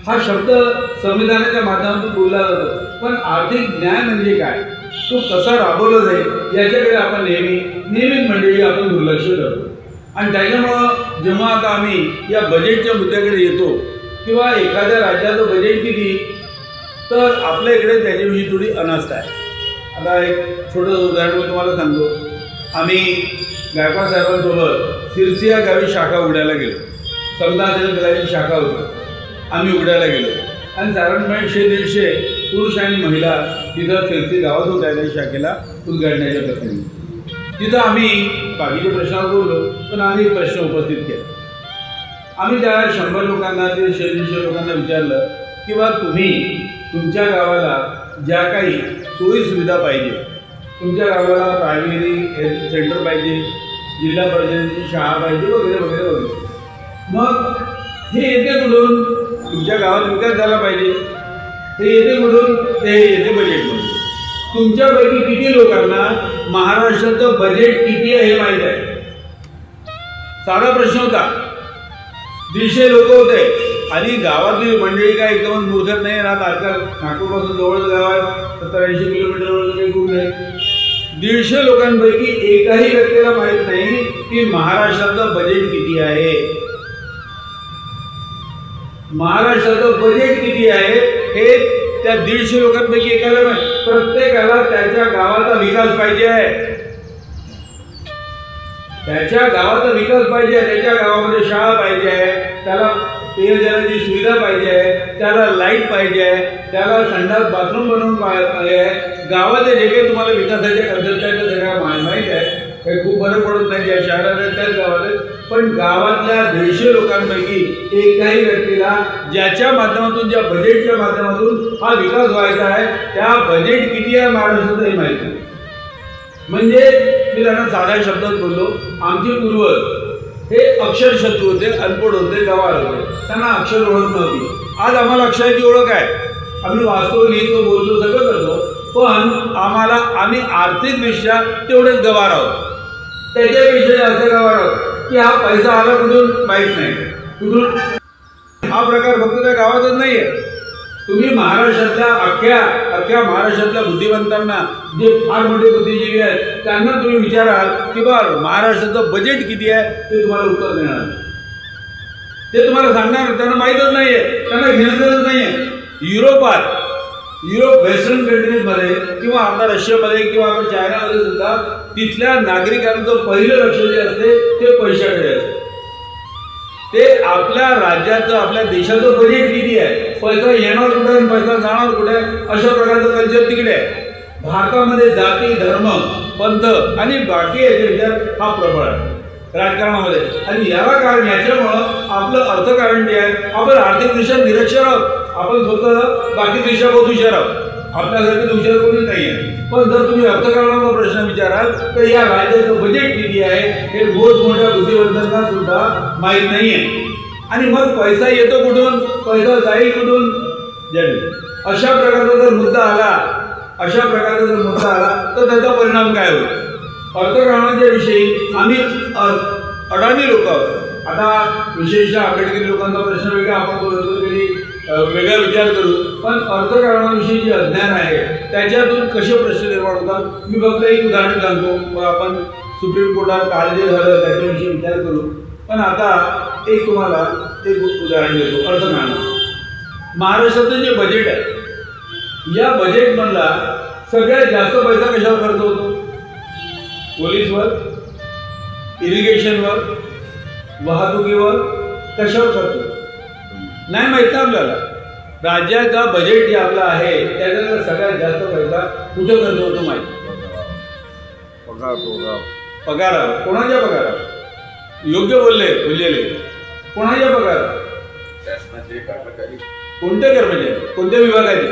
हा शब्द संविधानाच्या माध्यमातून बोलला जातो. पण आर्थिक न्याय म्हणजे काय, तो कसा राबवला जाईल याच्याकडे आपण नेहमीच मंडळी आपण दुर्लक्ष करतो. आणि त्याच्यामुळं जेव्हा आता आम्ही या बजेटच्या मुद्द्याकडे येतो किंवा एखाद्या राज्याचं बजेट किती, तर आपल्या इकडे त्याच्याविषयी थोडी अनास्था आहे. आता एक छोटं उदाहरण मी तुम्हाला सांगतो. आम्ही गायकवाड साहेबांसोबत सिरसी या गावी शाखा उघडायला गेलो. समजा दलाची शाखा होती, आम्ही उघडायला गेलो आणि साधारणपणे 100-150 पुरुष आणि महिला तिथं सिरसी गावात होत्या त्या शाखेला उद्घाटनाच्या प्रसंगी. तिथं आम्ही बाकीच्या प्रश्नावर बोललो, पण आम्ही प्रश्न उपस्थित केला. आम्ही त्या 100 लोकांना, ते 100-150 लोकांना विचारलं की बा तुम्ही तुमच्या गावाला ज्या काही सोयी सुविधा पाहिजे, तुमच्या गावाला प्रायमरी हेल्थ सेंटर पाहिजे, जिल्हा परिषदेची शाळा पाहिजे वगैरे वगैरे वगैरे, मग हे येते कुठून? तुमच्या गावात विकास झाला पाहिजे, हे येते कुठून? ते येते बजेटमधून. तुमच्यापैकी किती लोकांना महाराष्ट्राचं बजेट किती आहे हे माहीत आहे? साधा प्रश्न होता. 150 लोक होते आणि गावातली मंडळी काय एकदम मूर्खत नाही राहत. आजकाल नागपूरपासून जवळच गाव आहे, 70-80 किलोमीटरवर काही दूर नाही. 150 लोकांपैकी एकाही व्यक्तीला माहीत नाही की महाराष्ट्राचं बजेट किती आहे. महाराष्ट्राचं बजेट किती आहे हे त्या 150 लोकांपैकी एकाला माहिती. प्रत्येकाला त्याच्या गावाचा विकास पाहिजे आहे, त्याच्या गावाचा विकास पाहिजे आहे, त्याच्या गावामध्ये शाळा पाहिजे आहे, त्याला पेयजलाची सुविधा पाहिजे आहे, त्याला लाईट पाहिजे आहे, त्याला संडास बाथरूम बनवून पाहिजे आहे. गावाचे जे काही तुम्हाला विकासाच्या कन्सेप्ट आहेत ते सगळ्या माहीत आहे. काही खूप बरं पडत नाही, ज्या शहरात आहेत त्याच गावात आहेत, पण गावातल्या 150 लोकांपैकी एकाही व्यक्तीला ज्याच्या माध्यमातून, ज्या बजेटच्या माध्यमातून हा विकास व्हायचा आहे, त्या बजेट किती आहे महाराष्ट्रात हे माहिती नाही. म्हणजे मी त्यांना साध्या शब्दात बोललो, आमचे पूर्वज हे अक्षरशत्रू होते, अनपढ होते, गवार होते, त्यांना अक्षर ओळख नव्हती. आज आम्हाला अक्षराची ओळख आहे, आम्ही वाचतो, लिहितो, बोलतो, सगळं करतो, पण आम्ही आर्थिकदृष्ट्या तेवढेच गवार आहोत. त्याच्यापेक्षा जास्त गवार आहोत की हा पैसा आला कुठून माहीत नाही, कुठून. हा प्रकार फक्त त्या गावातच नाही आहे. तुम्ही महाराष्ट्रातल्या अख्ख्या महाराष्ट्रातल्या बुद्धिवंतांना, जे फार मोठे बुद्धिजीवी आहेत, त्यांना तुम्ही विचाराल की बरं महाराष्ट्राचं बजेट किती आहे, ते तुम्हाला उत्तर देणार, ते तुम्हाला सांगणार. त्यांना माहीतच नाही आहे, त्यांना घेणं नाही आहे. युरोप वेस्टर्न कंट्रीजमध्ये किंवा आता रशियामध्ये किंवा आपण चायनामध्ये सुद्धा तिथल्या नागरिकांचं पहिलं लक्ष जे असते ते पैशाकडे असते. ते आपल्या राज्याचं, आपल्या देशाचं बजेट किती आहे, पैसा येणार कुठे आणि पैसा जाणार कुठे, अशा प्रकारचं कल्चर तिकडे आहे. भारतामध्ये जाती, धर्म, पंथ आणि बाकी याचे विचार हा प्रबळ आहे राजकारणामध्ये. आणि याला कारण, याच्यामुळं आपलं अर्थकारण जे आहे, आपण आर्थिकदृष्ट्या निरक्षर आहोत. आपण स्वतः बाकी देशात बहुत हुशार आहोत, आपल्यासारखे हुशार कोणीच नाही आहे. पण जर तुम्ही अर्थकारणाचा प्रश्न विचाराल तर या राज्याचं बजेट किती आहे हे मोठमोठ्या बुद्धिवंतांना सुद्धा माहीत नाही आहे. आणि मग पैसा येतो कुठून, पैसा जाईल कुठून, अशा प्रकारचा जर मुद्दा आला तर त्याचा परिणाम काय होईल. अर्थकारणाच्या विषयी आम्ही अडाणी लोक आहोत. आता विशेषतः आंबेडकरी लोकांचा प्रश्न वेगळा, आपण बोलतो तरी वेगळा विचार करू, पण अर्थकारणाविषयी जे अज्ञान आहे त्याच्यातून कसे प्रश्न निर्माण होतात. मी फक्त एक उदाहरण सांगतो, मग आपण सुप्रीम कोर्टात काल जे झालं त्याच्याविषयी विचार करू. पण आता तुम्हाला एक उदाहरण देतो. अर्थकारण, महाराष्ट्राचं जे बजेट आहे, या बजेटमधला सगळ्यात जास्त पैसा कशावर खर्च होतो, पोलीसवर, इरिगेशनवर, वाहतुकीवर, कशावर खर्च होतो नाही माहीत ना आपल्याला. राज्याचा बजेट जे आपला आहे त्याच्यातला सगळ्यात जास्त पैसा कुठे खर्च होतो माहिती, पगारावर. कोणाच्या पगारावर, योग्य बोललेले, कोणाच्या पगारावर, कोणते कर्मचारी, कोणत्या विभागाचे,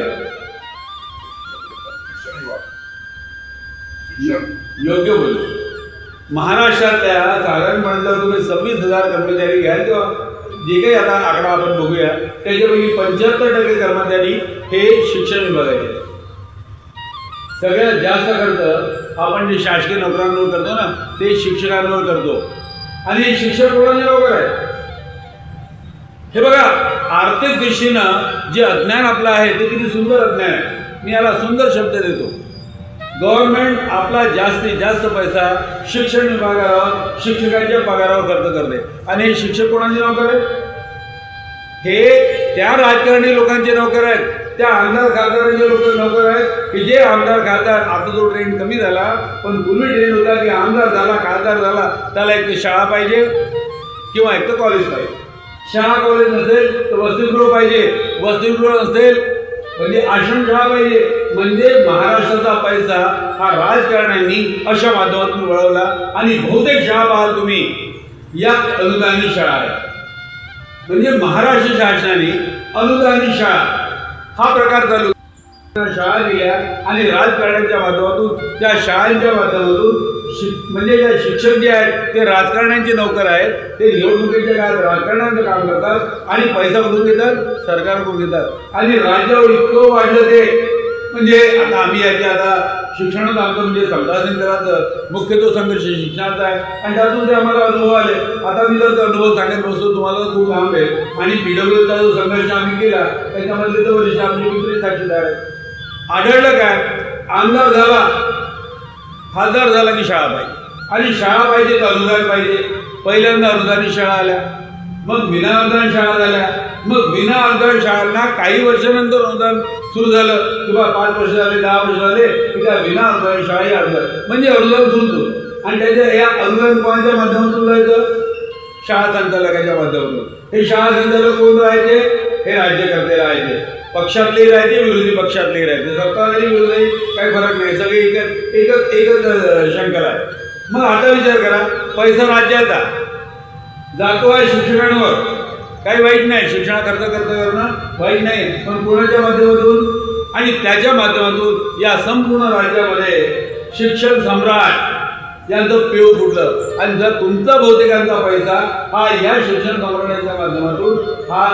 योग्य बोलले. महाराष्ट्रातल्या साधारणपणे तुम्ही 26,000 कर्मचारी घ्याल किंवा जे काही आता आकडा आपण बघूया त्याच्यापैकी 75% कर्मचारी हे शिक्षण विभागाचे. सगळ्यात जास्त खर्च आपण जे शासकीय नोकऱ्यांवर करतो ना ते शिक्षकांवर करतो. आणि शिक्षक कोणाचे नोकर आहे हे बघा. आर्थिक दृष्टीनं जे अज्ञान आपलं आहे ते किती सुंदर अज्ञान आहे. मी याला सुंदर शब्द देतो. गव्हर्नमेंट आपला जास्तीत जास्त पैसा शिक्षण विभागावर, शिक्षकांच्या पगारावर खर्च करते. आणि हे शिक्षक कोणाचे नोकर आहेत, हे त्या राजकारणी लोकांचे नोकर आहेत, त्या आमदार खासदारांचे लोक नोकर आहेत की जे आमदार खासदार, आता जो ट्रेंड कमी झाला पण पूर्वी ट्रेंड होता की आमदार झाला, खासदार झाला, त्याला एक तर शाळा पाहिजे किंवा एक तर कॉलेज पाहिजे. शाळा कॉलेज नसेल तर वसतिगृह पाहिजे, वसतिगृह नसेल म्हणजे आश्रमशाळा पाहिजे. म्हणजे महाराष्ट्राचा पैसा हा राजकारण्यांनी अशा माध्यमातून वळवला. आणि बहुतेक शाळा पाहाल तुम्ही या अनुदानित शाळा आहेत. म्हणजे महाराष्ट्र शासनाने अनुदानित शाळा हा प्रकार चालू शाळा दिल्या आणि राजकारण्यांच्या माध्यमातून, त्या शाळांच्या माध्यमातून म्हणजे जे शिक्षक जे आहेत ते राजकारण्यांचे नोकर आहेत. ते निवडणुकीच्या काळात राजकारण्यांचं काम करतात आणि पैसा कुठून घेतात, सरकारकडून घेतात. आणि राज्यावर इतकं वाढलं ते म्हणजे आता आम्ही याच्या आता शिक्षणात आमचं म्हणजे समजावून करायचं मुख्य तो संघर्ष शिक्षणाचा आहे आणि त्यातून ते आम्हाला अनुभव आले. आता मी जर अनुभव सांगत बसतो तुम्हाला खूप लांब आहे. आणि PWचा जो संघर्ष आम्ही केला त्याच्यामधले तर वरिष्ठ आपले मित्र साक्षीदार आहेत. आढळलं काय, आमदार झाला, खासदार झाला की शाळा पाहिजे आणि शाळा पाहिजे तर अनुदान पाहिजे. पहिल्यांदा अनुदानित शाळा आल्या, मग विना अनुदान शाळा झाल्या, मग विना अनुदान शाळांना काही वर्षानंतर अनुदान सुरू झालं किंवा 5 वर्ष झाले, 10 वर्ष झाले की त्या विना अनुदान शाळाही अनुदान म्हणजे अनुदान सुरू. आणि त्याच्या या अनुदान कोणाच्या माध्यमातून जायचं, शाळा संचालकाच्या माध्यमातून. हे शाळा संचालक कोण राहायचे, हे राज्यकर्ते राहायचे. पक्षातलेही राहायचे, विरोधी पक्षातलेही राहायचे, सत्ताधारी विरोधी काही फरक नाही, सगळे एकच शंकर आहे. मग आता विचार करा, पैसा राज्याचा जातो आहे शिक्षकांवर, काही वाईट नाही, शिक्षण खर्च करणं वाईट नाही, पण कोणाच्या माध्यमातून आणि त्याच्या माध्यमातून या संपूर्ण राज्यामध्ये शिक्षण सम्राट यांचं पेव फुटलं. आणि जर तुमचा बहुतेकांचा पैसा हा या शिक्षण सम्राटांच्या माध्यमातून हा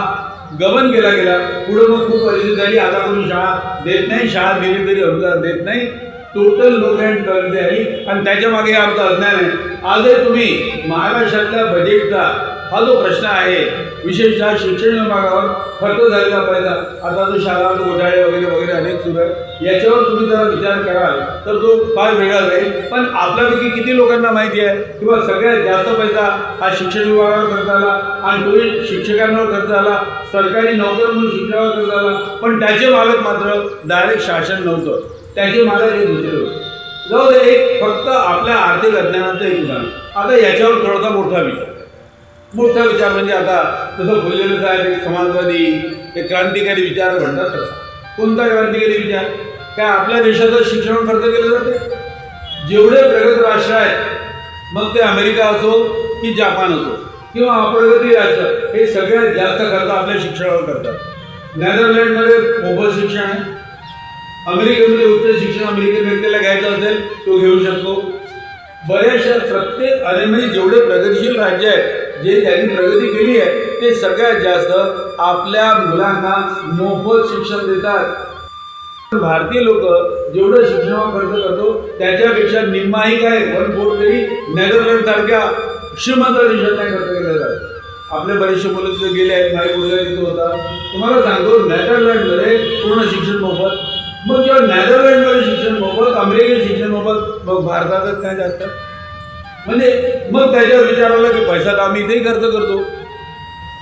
गमन केला गेला, पुढे मग खूप परिस्थिती झाली. आता कोणी शाळा देत नाही, शाळा दिली तरी अनुदान देत नाही, टोटल नो हँड करते आली. आणि त्याच्या मागे आमचं अज्ञान आहे. आजही तुम्ही महाराष्ट्रातल्या बजेटचा हा जो प्रश्न आहे, विशेषतः शिक्षण विभागावर खर्च झालेला पैसा, आता तो शाळा घोटाळे वगैरे वगैरे अनेक सुरू आहे, याच्यावर तुम्ही जरा विचार कराल तर तो फार वेगळा जाईल. पण आपल्यापैकी किती लोकांना माहिती आहे किंवा सगळ्यात जास्त पैसा हा शिक्षण विभागावर खर्च झाला आणि तोही शिक्षकांवर खर्च झाला, सरकारी नोकर म्हणून शिक्षकावर खर्च झाला, पण त्याचे मालक मात्र डायरेक्ट शासन नव्हतं, त्याचे मालक हे दुसरे होते. जाऊ दे, एक फक्त आपल्या आर्थिक अज्ञानाचं एक उदाहरण. आता याच्यावर थोडासा मोठा विचार म्हणजे आता तसं फुललेले साहेब एक समाजवादी एक क्रांतिकारी विचार म्हणतात तसा. कोणता क्रांतिकारी विचार? काय आपल्या देशाचं शिक्षण खर्च केलं जाते? जेवढे प्रगत राष्ट्र आहेत, मग ते अमेरिका असो की जापान असो किंवा अप्रगती राष्ट्र, हे सगळ्यात जास्त खर्च आपल्या शिक्षणावर करतात. नेदरलँडमध्ये मोफत शिक्षण आहे, अमेरिकेमध्ये उच्च शिक्षण अमेरिकन व्यक्तीला घ्यायचं असेल तो घेऊ शकतो. बऱ्याचशा प्रत्येक म्हणजे जेवढे प्रगतीशील राज्य आहेत, जे त्यांनी प्रगती केली आहे, ते सगळ्यात जास्त आपल्या मुलांना मोफत शिक्षण देतात. भारतीय लोक जेवढं शिक्षणावर खर्च करतो त्याच्यापेक्षा निम्माही काय 1/4 तरी नेदरलँड सारख्या श्रीमंत देशात नाही खर्च केला जातो. आपले बरेचसे मुलं तिथे गेले आहेत, माझी मुलगा तिथे होता. तुम्हाला सांगतो, नेदरलँडमध्ये पूर्ण शिक्षण मोफत. मग जेव्हा नेदरलँडमध्ये शिक्षण मोफत, अमेरिकेत शिक्षण मोफत, मग भारतातच काय जास्त? म्हणजे मग त्याच्यावर विचार आला की पैसा तर आम्ही इथेही खर्च करतो,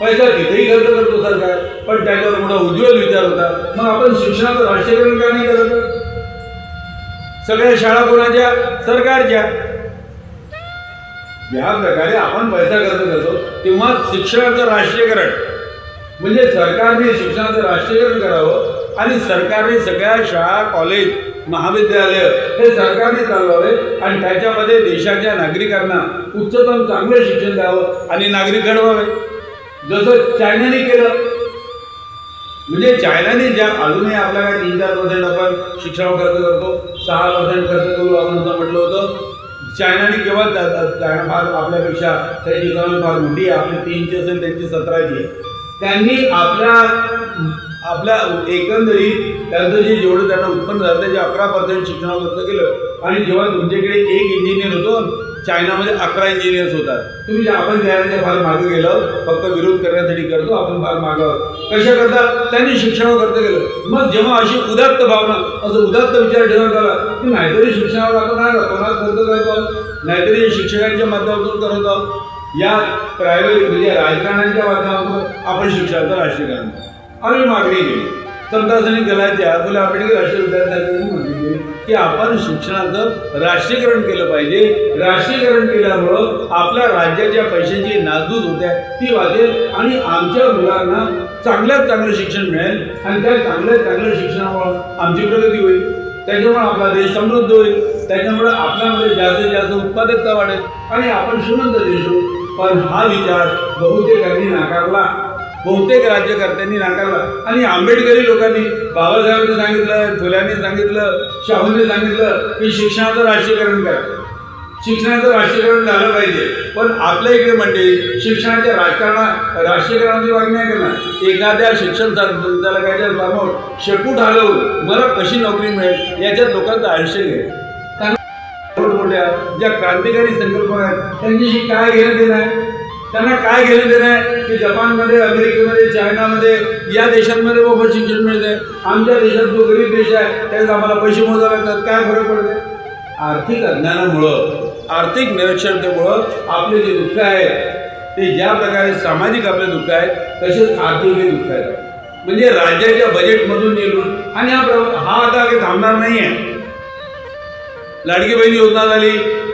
पैसा तिथेही खर्च करतो सरकार, पण त्याच्यावर मोठा उज्ज्वल विचार होता, मग आपण शिक्षणाचं राष्ट्रीयकरण का नाही करत? सगळ्या शाळा कोणाच्या? सरकारच्या. या प्रकारे आपण पैसा खर्च करतो, तेव्हा शिक्षणाचं राष्ट्रीयकरण म्हणजे सरकारने शिक्षणाचं राष्ट्रीयकरण करावं आणि सरकारने सगळ्या शाळा कॉलेज महाविद्यालय हे सरकारने चालवावे आणि त्याच्यामध्ये देशाच्या नागरिकांना उच्चतम चांगलं शिक्षण द्यावं आणि नागरिक घडवावे, जसं चायनाने केलं. म्हणजे चायनाने ज्या अजूनही आपल्या काय 3-4% आपण शिक्षणावर खर्च करतो, 6% खर्च करू आपण असं म्हटलं होतं. चायनाने केव्हा चायना फार आपल्यापेक्षा त्याची इकॉनॉमी फार मोठी आहे, आपली 3ची असेल त्यांची 17ची. त्यांनी आपल्या एकंदरीत त्यांचं जेवढं त्यांना उत्पन्न झालं त्याचे 11% शिक्षणावर खर्च केलं. आणि जेव्हा तुमच्याकडे एक इंजिनियर होतो, चायनामध्ये 11 इंजिनियर्स होतात. तुम्ही आपण तयारीच्या फार मागे गेलो, फक्त विरोध करण्यासाठी करतो आपण फार मागावर. कशा करता? त्यांनी शिक्षणावर खर्च केलं. मग जेव्हा अशी उदात्त भावना, असं उदात्त विचार ठेवण्यात आला की नाहीतरी शिक्षणावर आपण नाही कोणाला खर्च करत आहोत, नाहीतरी शिक्षकांच्या माध्यमातून करत आहोत, या प्रायव्हेट म्हणजे राजकारणाच्या माध्यमातून आपण शिक्षणाचं राष्ट्रीयकरण आम्ही मागणी केली. समतासनी दलाच्या फुले आंबेडकर राष्ट्रीय विद्यार्थ्यांनी म्हटले की आपण शिक्षणाचं राष्ट्रीयकरण केलं पाहिजे. राष्ट्रीयकरण केल्यामुळं आपल्या राज्याच्या पैशांची नासधूस होते ती वाचेल आणि आमच्या मुलांना चांगल्यात चांगलं शिक्षण मिळेल आणि त्या चांगल्यात चांगल्या शिक्षणामुळं आमची प्रगती होईल, त्याच्यामुळे आपला देश समृद्ध होईल, त्याच्यामुळे आपल्यामध्ये जास्तीत जास्त उत्पादकता वाढेल आणि आपण श्रीमंत देश होऊ. पण हा विचार बहुतेकांनी नाकारला, बहुतेक राज्यकर्त्यांनी नाकारला. आणि आंबेडकरी लोकांनी, बाबासाहेबांनी सांगितलं, फुल्यांनी सांगितलं, शाहूंनी सांगितलं की शिक्षणाचं राष्ट्रीयकरण करा, शिक्षणाचं राष्ट्रीयकरण झालं पाहिजे. पण आपल्या इकडे म्हणजे शिक्षणाच्या राष्ट्रीयकरणाची मागणी नाही करणार. एखाद्या शिक्षण संचालकाच्या समोर शेपूट हलवून मला कशी नोकरी मिळेल याच्यात लोकांचं आयुष्य गेलं. मोठमोठ्या ज्या क्रांतिकारी संकल्पना आहेत त्यांच्याशी काय घेणं देणं आहे? त्यांना काय घेणं देणं आहे की जपानमध्ये, अमेरिकेमध्ये, चायनामध्ये या देशांमध्ये मोफत शिक्षण मिळते, आमच्या देशात जो गरीब देश आहे त्यात आम्हाला पैसे मोजावे लागतात. काय फरक पडते? आर्थिक अज्ञानामुळं, आर्थिक निरक्षरतेमुळं आपले जे दुःख आहेत ते ज्या प्रकारे सामाजिक आपले दुःख आहेत तसेच आर्थिकही दुःख आहेत. म्हणजे राज्याच्या बजेटमधून निघून आणि हा आता काही थांबणार नाही आहे. लाडकी बहीण योजना झाली,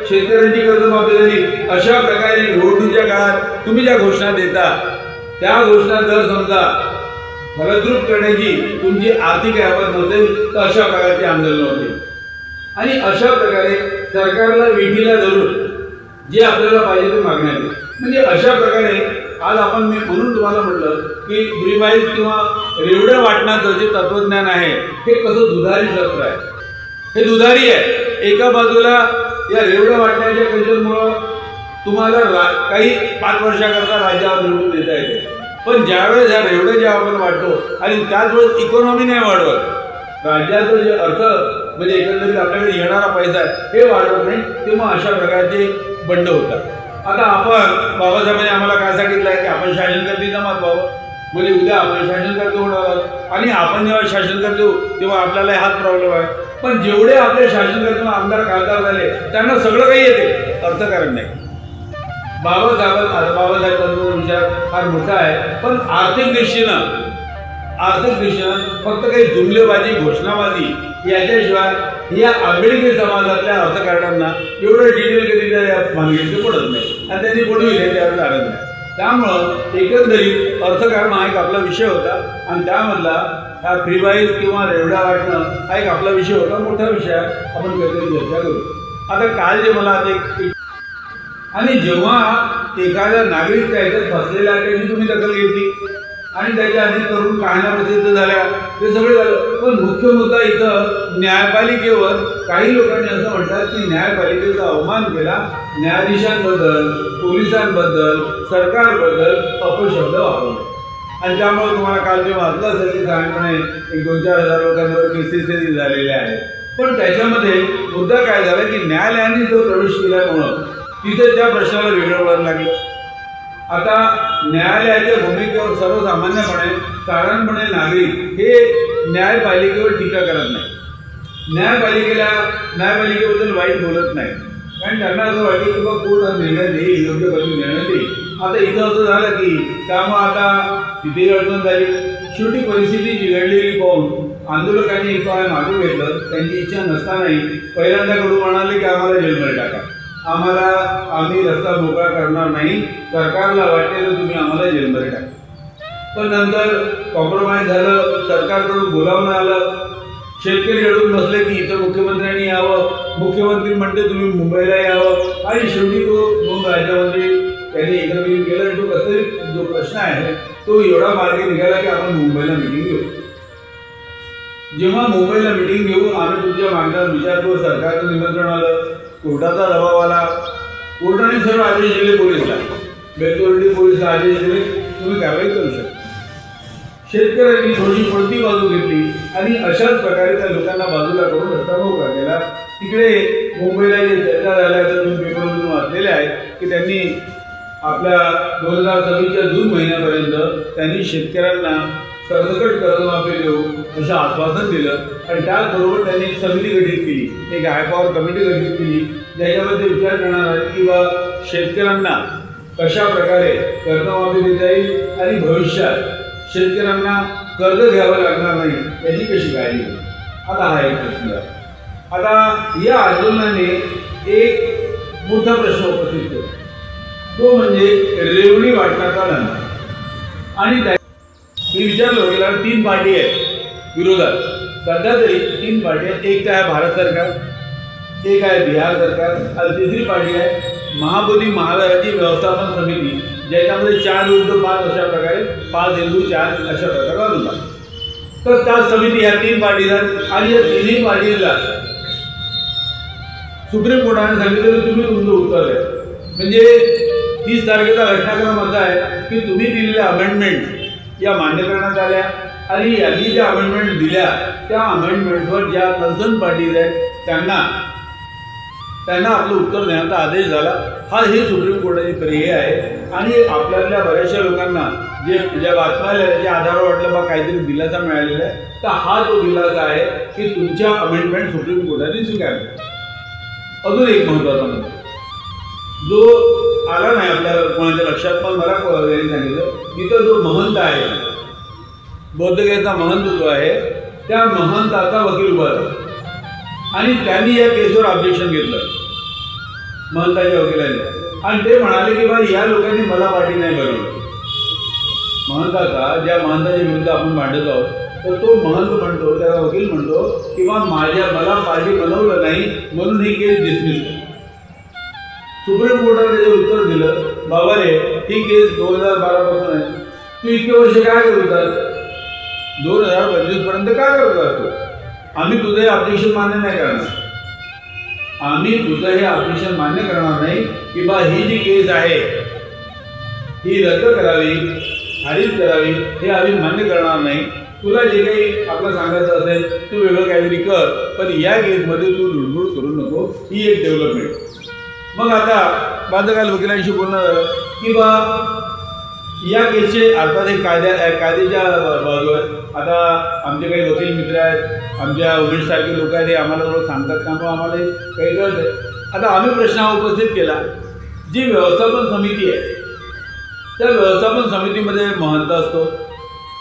शेतकऱ्यांची कर्जमाफी झाली, अशा प्रकारे निवडणुकीच्या काळात तुम्ही ज्या घोषणा देता त्या घोषणा जर समजा फलद्रूप करण्याची तुमची आर्थिक ऐपत नसेल तर अशा प्रकारची आंदोलनं होतील. आणि अशा प्रकारे सरकारला विठीला धरून जे आपल्याला पाहिजे ते मागण्यात येईल. म्हणजे अशा प्रकारे आज आपण मी म्हणून तुम्हाला म्हटलं की प्रिमाईज किंवा रेवडं वाटण्याचं जे तत्वज्ञान आहे हे कसं दुधारी शस्त्र आहे. हे दुधारी आहे. एका बाजूला या रेवडं वाटण्याच्या कल्चरमुळं तुम्हाला काही 5 वर्षाकरता राज्यावर निवडून देता येते, पण ज्यावेळेस ह्या रेवडं जेव्हा आपण वाटतो आणि त्याच वेळेस इकॉनॉमी नाही वाढवत, राज्याचं जे अर्थ म्हणजे एकंदरीत आपल्याकडे येणारा पैसा आहे हे वाढवत नाही, तेव्हा अशा प्रकारचे बंड होतात. आता आपण बाबासाहेबांनी आम्हाला काय सांगितलं आहे की आपण शासनकर्ते जमात व्हावं, म्हणजे उद्या आपण शासनकर्ते होणार आहोत आणि आपण जेव्हा शासनकर्ते होऊ तेव्हा आपल्याला हाच प्रॉब्लेम आहे. पण जेवढे आपले शासनकर्ते आमदार खासदार झाले त्यांना सगळं काही येते, अर्थकारण नाही. बाबासाहेबांचा विचार फार मोठा आहे, पण आर्थिक दृष्टीनं फक्त काही जुमलेबाजी घोषणाबाजी याच्याशिवाय या आंबेडकरी समाजातल्या अर्थकारणांना एवढं डिटेल कधी त्या मागणी पडत नाही आणि त्यांनी पडविले त्यावेळेस आनंद नाही. त्यामुळं एकंदरीत अर्थकारण हा एक आपला विषय होता आणि त्यामधला हा फ्रीवाईज किंवा रेवडा वाटणं हा एक आपला विषय होता, मोठा विषय आपण कधी चर्चा करू. आता काल जे मला आणि जेव्हा एखाद्या नागरिक त्याच्यात फसलेला आहे त्याची तुम्ही दखल घेतली आणि त्याच्या आधी करून कहाण्या प्रसिद्ध झाल्या, ते सगळे झालं. पण मुख्य मुद्दा इथं न्यायपालिकेवर काही लोकांनी असं म्हणतात की न्यायपालिकेचा अवमान केला, न्यायाधीशांबद्दल, पोलिसांबद्दल, सरकारबद्दल अपशब्द वापरले आणि त्यामुळे तुम्हाला काल जे वाचलं असेल की साधारणपणे 1-2-4 हजार लोकांवर केसेस झालेल्या आहेत. पण त्याच्यामध्ये मुद्दा काय झाला की न्यायालयाने जो प्रवेश केल्यामुळं तिथे त्या प्रश्नाला वेगळं वळण लागलं. आता न्यायालयाच्या भूमिकेवर सर्वसामान्यपणे साधारणपणे नागरिक हे न्यायपालिकेवर टीका करत नाही, न्यायपालिकेबद्दल वाईट बोलत नाही, कारण त्यांना असं वाटतं की बाबा कोर्ट हा निर्णय देईल, योग्य पद्धतीने निर्णय देईल. आता इथं असं झालं की त्यामुळे आता तिथेही अडचण झाली. शेवटी परिस्थिती चिघडलेली पाहून आंदोलकांनी एक पाय मागून घेतलं. त्यांची इच्छा नसतानाही पहिल्यांदा कडू म्हणाले की आम्हाला जेलमध्ये टाका, आम्ही रस्ता मोकळा करणार नाही, सरकारला वाटते तर तुम्ही आम्हाला जेलमध्ये टाका. पण नंतर कॉम्प्रोमाइज झालं, सरकारकडून बोलावणं आलं, शेतकरी अडून बसले की इथं मुख्यमंत्र्यांनी यावं, मुख्यमंत्री म्हणते तुम्ही मुंबईला यावं आणि शेवटी तो 2 राज्यमंत्री त्यांनी एकत्रित केलं आणि तो कसं जो प्रश्न आहे तो एवढा मार्गे निघाला की आपण मुंबईला मिटिंग घेऊ. जेव्हा मुंबईला मिटिंग घेऊ आम्ही तुमच्या मागण्यावर विचार करू, सरकारचं निमंत्रण आलं, कोर्टाचा दबाव आला, कोर्टाने सर्व आदेश दिले पोलिसला, बेलतोरडी पोलिसला आदेश दिले तुम्ही कारवाई करू शकता. शेतकऱ्यांनी थोडी पळती बाजू घेतली आणि अशाच प्रकारे त्या लोकांना बाजूला करून रस्ता मोकळा केला. तिकडे मुंबईला जे चर्चा झाल्याचं तुम्ही पेपरमधून वाचलेले आहेत की त्यांनी आपल्या 2026च्या जून महिन्यापर्यंत त्यांनी शेतकऱ्यांना सरसकट कर्जमाफी देऊ असं आश्वासन दिलं आणि त्याचबरोबर त्यांनी एक समिती गठीत केली, एक हायपॉवर कमिटी गठीत केली ज्याच्यामध्ये विचार करणार आहे की बा शेतकऱ्यांना कशा प्रकारे कर्जमाफी देता येईल आणि भविष्यात शेतकऱ्यांना कर्ज घ्यावं लागणार नाही याची कशी काळजी घेईल. आता हा एक प्रश्न आहे. आता या आंदोलनाने एक मोठा प्रश्न उपस्थित केला, तो म्हणजे रेवडी वाटण्याचा धंदा. आणि मी विचारलं गेला 3 पार्टी आहेत विरोधात, सध्या तरी 3 पार्टी आहेत. एक आहे भारत सरकार, एक आहे बिहार सरकार आणि तिसरी पार्टी आहे महाबोधी महाराजांची व्यवस्थापन समिती, ज्याच्यामध्ये 4 विरुद्ध 5 अशा प्रकारे 5 हिंदू 4 अशा प्रकारे वाढून लागतात. तर त्या समिती ह्या 3 पार्टी आहेत आणि या तिन्ही पार्टीला सुप्रीम कोर्टाने सांगितलं की तुम्ही तुमचं उत्तर द्या. म्हणजे 30 तारखेचा घटनाक्रम असा आहे की तुम्ही दिलेल्या अमेंडमेंट या मान्य करण्यात आल्या आणि यांनी ज्या अमेंडमेंट दिल्या त्या अमेंडमेंटवर ज्या कन्सर्न पार्टीज आहेत त्यांना आपलं उत्तर देण्याचा आदेश झाला. हे सुप्रीम कोर्टाची पर्याय आहे आणि आपल्यातल्या बऱ्याचशा लोकांना ज्या बातम्या त्याच्या आधारावर वाटलं बा काहीतरी दिलासा मिळालेला आहे, तर हा तो दिलासा आहे की तुमच्या अमेंडमेंट सुप्रीम कोर्टाने स्वीकारली. अजून एक महत्त्वाचा मुद्दा जो आला नाही आपल्या कोणाच्या लक्षात, पण मला त्यांनी सांगितलं, तिथं जो महंत आहे, बौद्धगयाचा महंत जो आहे, त्या महंताचा वकील उभा होता आणि त्यांनी या केसवर ऑब्जेक्शन घेतलं महंताच्या वकिलांनी आणि ते म्हणाले की बाई या लोकांनी मला पार्टी नाही बनवलं. महंताचा ज्या महंताच्या विरुद्ध आपण मांडत आहोत तर तो महंत म्हणतो, त्याचा वकील म्हणतो किंवा मला पार्टी बनवलं नाही म्हणून ही केस डिसमिस कर. सुप्रीम कोर्टाने त्याचं उत्तर दिलं, बाबा रे ही केस 2012 पासून आहे, तू इतके वर्ष काय करत होतास, 2025 पर्यंत काय करत होतास? आम्ही तुझं हे ऑब्जेक्शन मान्य नाही करणार, आम्ही तुझं हे ऑब्जेक्शन मान्य करणार नाही की बा ही जी केस आहे ही रद्द करावी, खारिज करावी, हे आम्ही मान्य करणार नाही. तुला जे काही आपलं सांगायचं असेल तू वेगळं काहीतरी कर, पण या केसमध्ये तू लुडबुड करू नको. ही एक डेव्हलपमेंट. मग आता माझं काल वकिलांशी बोलणं झालं की बा या केसचे अर्थात हे कायद्याच्या बाजूवर आता आमचे काही वकील मित्र आहेत, आमच्या उमेशसारखे लोक आहेत, हे आम्हाला थोडं सांगतात, त्यामुळे आम्हाला काही कळत आहे. आता आम्ही प्रश्न हा उपस्थित केला, जी व्यवस्थापन समिती आहे त्या व्यवस्थापन समितीमध्ये महंत असतो,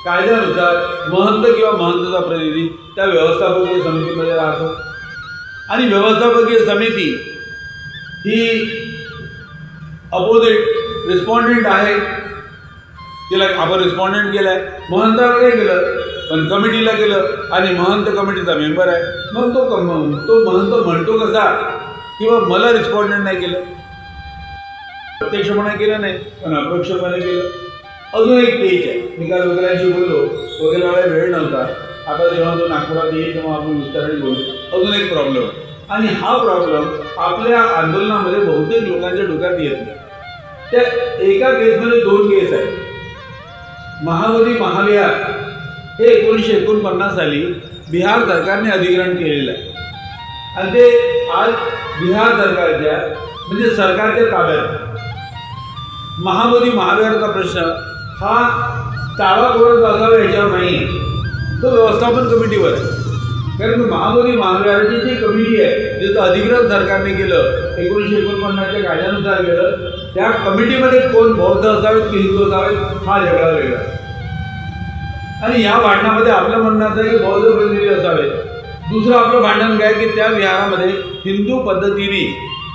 कायद्यानुसार महंत किंवा महंतचा प्रतिनिधी त्या व्यवस्थापकीय समितीमध्ये राहतो, आणि व्यवस्थापकीय समिती ही अपोजिट रिस्पॉन्डेंट आहे, तिला आपण रिस्पॉन्डेंट केला आहे, महंताला नाही केलं पण कमिटीला केलं, आणि महंत कमिटीचा मेंबर आहे. मग तो महंत म्हणतो कसा किंवा मला रिस्पॉन्डेंट नाही केलं, प्रत्यक्षपणे केलं नाही पण अप्रत्यक्षपणे केलं. अजून एक पेज आहे, मी काल वकिलांशी बोललो, वकिलाला वेळ नव्हता, आता जेव्हा तो नागपुरात येईल तेव्हा आपण विस्ताराने बोलू. अजून एक प्रॉब्लेम, आणि हा प्रॉब्लेम आपल्या आंदोलनामध्ये बहुतेक लोकांच्या डोक्यात येत नाही. त्या एका केसमध्ये 2 केस आहेत. महाबोधी महाविहार हे 1949 साली बिहार सरकारने अधिग्रहण केलेलं आहे, आणि ते आज बिहार सरकारच्या म्हणजे सरकारच्या ताब्यात. महाबोधी महाविहाराचा प्रश्न हा टाळा कोरत असावा याच्यावर नाही, तो व्यवस्थापन कमिटीवर आहे. कारण महाबोधी महाविहाराची जी कमिटी आहे ज्याचं अधिग्रहण सरकारने केलं 1949च्या कायद्यानुसार केलं, त्या कमिटीमध्ये कोण बौद्ध असावेत की हिंदू असावेत हा झगडा वेगळा. आणि या भांडणामध्ये आपलं म्हणणं असं आहे की बौद्ध प्रतिनिधी असावेत. दुसरं आपलं भांडण काय की त्या विहारामध्ये हिंदू पद्धतीने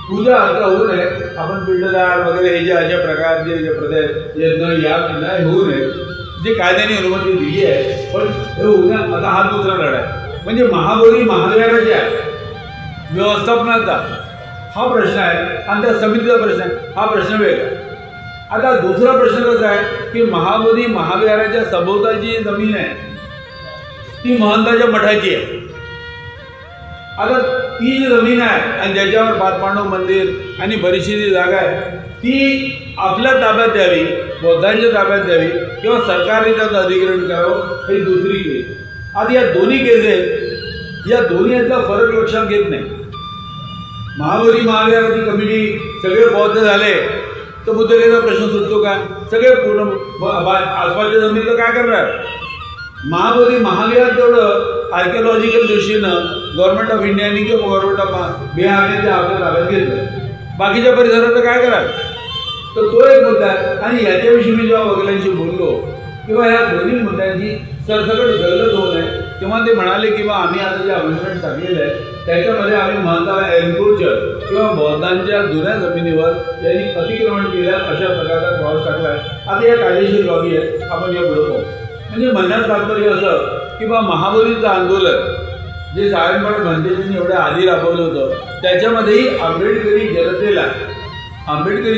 पूजा अर्थ होऊ नये, आपण पिंडदान वगैरे हे जे अशा प्रकारचे जे यज्ञ या होऊ नये, जे कायद्याने अनुमती दिली आहे, पण हे होऊ नये आता हा दुसरा लढा आहे. म्हणजे महाबोधी महाविहाराच्या व्यवस्थापनाचा हा प्रश्न आहे, आणि त्या समितीचा प्रश्न आहे, हा प्रश्न वेगळा. आता दुसरा प्रश्न कसा आहे की महाबोधी महाविहाराच्या सभोवतालची जी जमीन आहे ती महंताच्या मठाची आहे. आता ती जी जमीन आहे आणि ज्याच्यावर पाचपांडव मंदिर आणि बरीचशी जी जागा आहे ती आपल्या ताब्यात द्यावी, बौद्धांच्या ताब्यात द्यावी, किंवा सरकारने त्याचं अधिग्रहण करावं, ही दुसरी केस. आता या दोन्ही केस आहेत, या दोन्ही यातला फरक लक्षात घेत नाही. महाबोधी महाविहाराची कमिटी सगळे बौद्ध झाले तर बुद्धगयेचा प्रश्न सुटतो का? सगळे पूर्ण आसपासच्या जमिनीचं काय करणार? महाबोधी महाविहार तेवढं आर्किओलॉजिकल दृष्टीनं गव्हर्नमेंट ऑफ इंडियाने किंवा गव्हर्नमेंट ऑफ बिहारने ते आपल्या ताब्यात घेतलं, बाकीच्या परिसराचं काय कराल? तर तो एक मुद्दा आहे. आणि याच्याविषयी मी जेव्हा वकिलांशी बोललो किंवा या दोन्ही मुद्द्यांची सरसकट गल्लत होऊ नये तेव्हा ते म्हणाले की आम्ही आता जे अमेंडमेंट टाकलेलं आहे त्याच्यामध्ये आम्ही महंताला एन्क्रोचर किंवा बौद्धांच्या जुन्या जमिनीवर त्यांनी अतिक्रमण केलं अशा प्रकारचा क्लॉज टाकला आहे. आता या कायदेशीर बाबी आहेत, आपण या पुढे पाहू. म्हणजे म्हणण्याचं तात्पर्य असं की महाबोधीचं आंदोलन जे सायंकाळ भंतेजींनी एवढ्या आधी राबवलं होतं त्याच्यामध्येही आंबेडकरी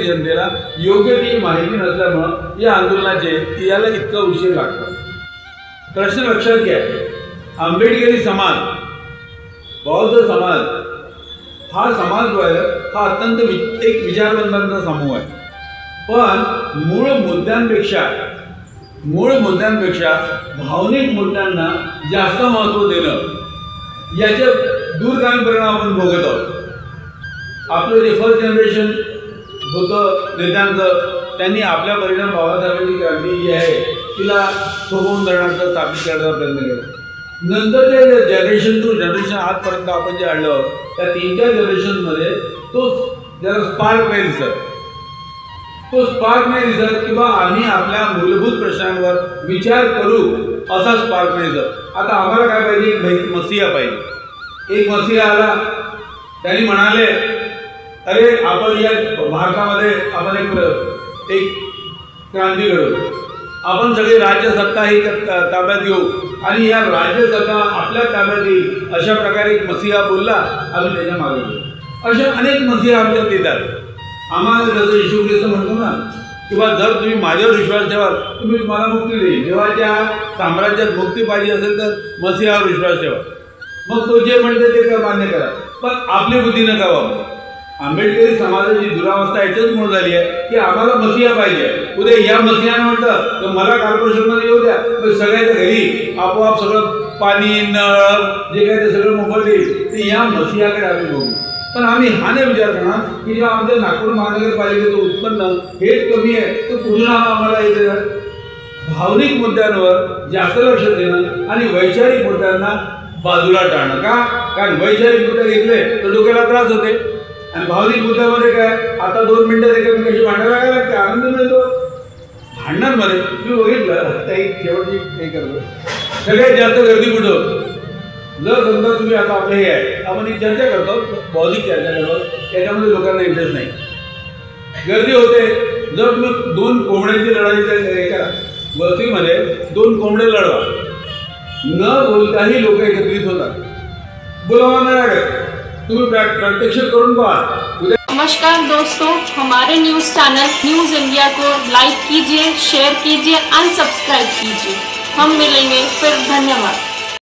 जनतेला योग्य ती माहिती नसल्यामुळं या आंदोलनाचे याला इतका उशीर लागतो. प्रश्न लक्षात घ्या, आंबेडकरी समाज, बौद्ध समाज हा समाज जो आहे हा अत्यंत एक विचारवंतांचा समूह आहे. पण मूळ मुद्द्यांपेक्षा भावनिक मुद्द्यांना जास्त महत्त्व देणं याचे दूरगामी परिणाम आपण भोगत आहोत. आपलं जे फर्स्ट जनरेशन होतं नेत्यांचं, त्यांनी आपल्या परिणाम बाबासाहेबांची क्रांती जी आहे तिला थोपवून धरण्याचा स्थापित करण्याचा प्रयत्न केला. नंतर ते जनरेशन टू जनरेशन आजपर्यंत आपण जे आणलं त्या 3-4 जनरेशनमध्ये तो ज्याला स्पार्क नाही दिसत किंवा आम्ही आपल्या मूलभूत प्रश्नांवर विचार करू असा स्पार्क नाही दिसत. आता आम्हाला काय पाहिजे? एक मसीहा पाहिजे. एक मसीहा आला, त्यांनी म्हणाले अरे आपण या भारतामध्ये आपण एक क्रांती घडवू, आपण सगळी राज्यसत्ता ही ताब्यात घेऊ आणि या राज्यसत्ता आपल्या ताब्यात येईल अशा प्रकारे एक मसीहा बोलला, आम्ही त्याच्या मागे घेऊ. अशा अनेक मसीहा आमच्यात येतात. आम्हाला जसं येशू ख्रिस्त म्हणतो ना, किंवा जर तुम्ही माझ्यावर विश्वास ठेवाल तर मी तुम्हाला मुक्ती देईल. देवाच्या साम्राज्यात मुक्ती पाहिजे असेल तर मसीहावर विश्वास ठेवा. मग तो जे म्हणते ते मान्य करा, पण आपली बुद्धी नका वापरा. आंबेडकरी समाजाची दुरावस्था याच्याच मुळे झाली आहे की आम्हाला मसीहा पाहिजे. उद्या या मसीहाने म्हटलं तर मला कॉर्पोरेशनमध्ये येऊ द्या, तर सगळ्याच्या घरी आपोआप सगळं पाणी, नळ जे काही ते सगळं मोफत देईल. ते या मसीहाकडे आम्ही बघू. पण आम्ही हा नाही विचार करणार की जेव्हा आमच्या नागपूर महानगरपालिकेचं उत्पन्न हेच कमी आहे तर कुठून आम्हाला येते. भावनिक मुद्द्यांवर जास्त लक्ष देणं आणि वैचारिक मुद्द्यांना बाजूला टाळणं. का? कारण वैचारिक मुद्दे घेतले तर डोक्याला त्रास होते आणि भावनिक मुद्द्यामध्ये काय, आता 2 मिनिटात एकमेकांशी भांडायला काय लागते, आनंद मिळतो. भांडणांमध्ये मी बघितलं आता एक शेवटची हे करतो, सगळ्यात जास्त गर्दी कुठं. जर समजा तुम्ही आता आपलं हे आहे, आपण एक चर्चा करतो, बौद्धिक चर्चा करतो, त्याच्यामध्ये लोकांना इंटरेस्ट नाही, गर्दी होते. जर तुम्ही 2 कोंबड्यांची लढाई करा, वस्तीमध्ये 2 कोंबडे लढवा, न बोलताही लोक एकत्रित होतात, बोलावा नाही लागत. तुम्ही प्रत्यक्ष करून पहा. नमस्कार दोस्तों, हमारे न्यूज़ चैनल न्यूज़ इंडिया को लाइक कीजिए, शेयर कीजिए, अनसब्सक्राइब कीजिए. हम मिलेंगे फिर. धन्यवाद.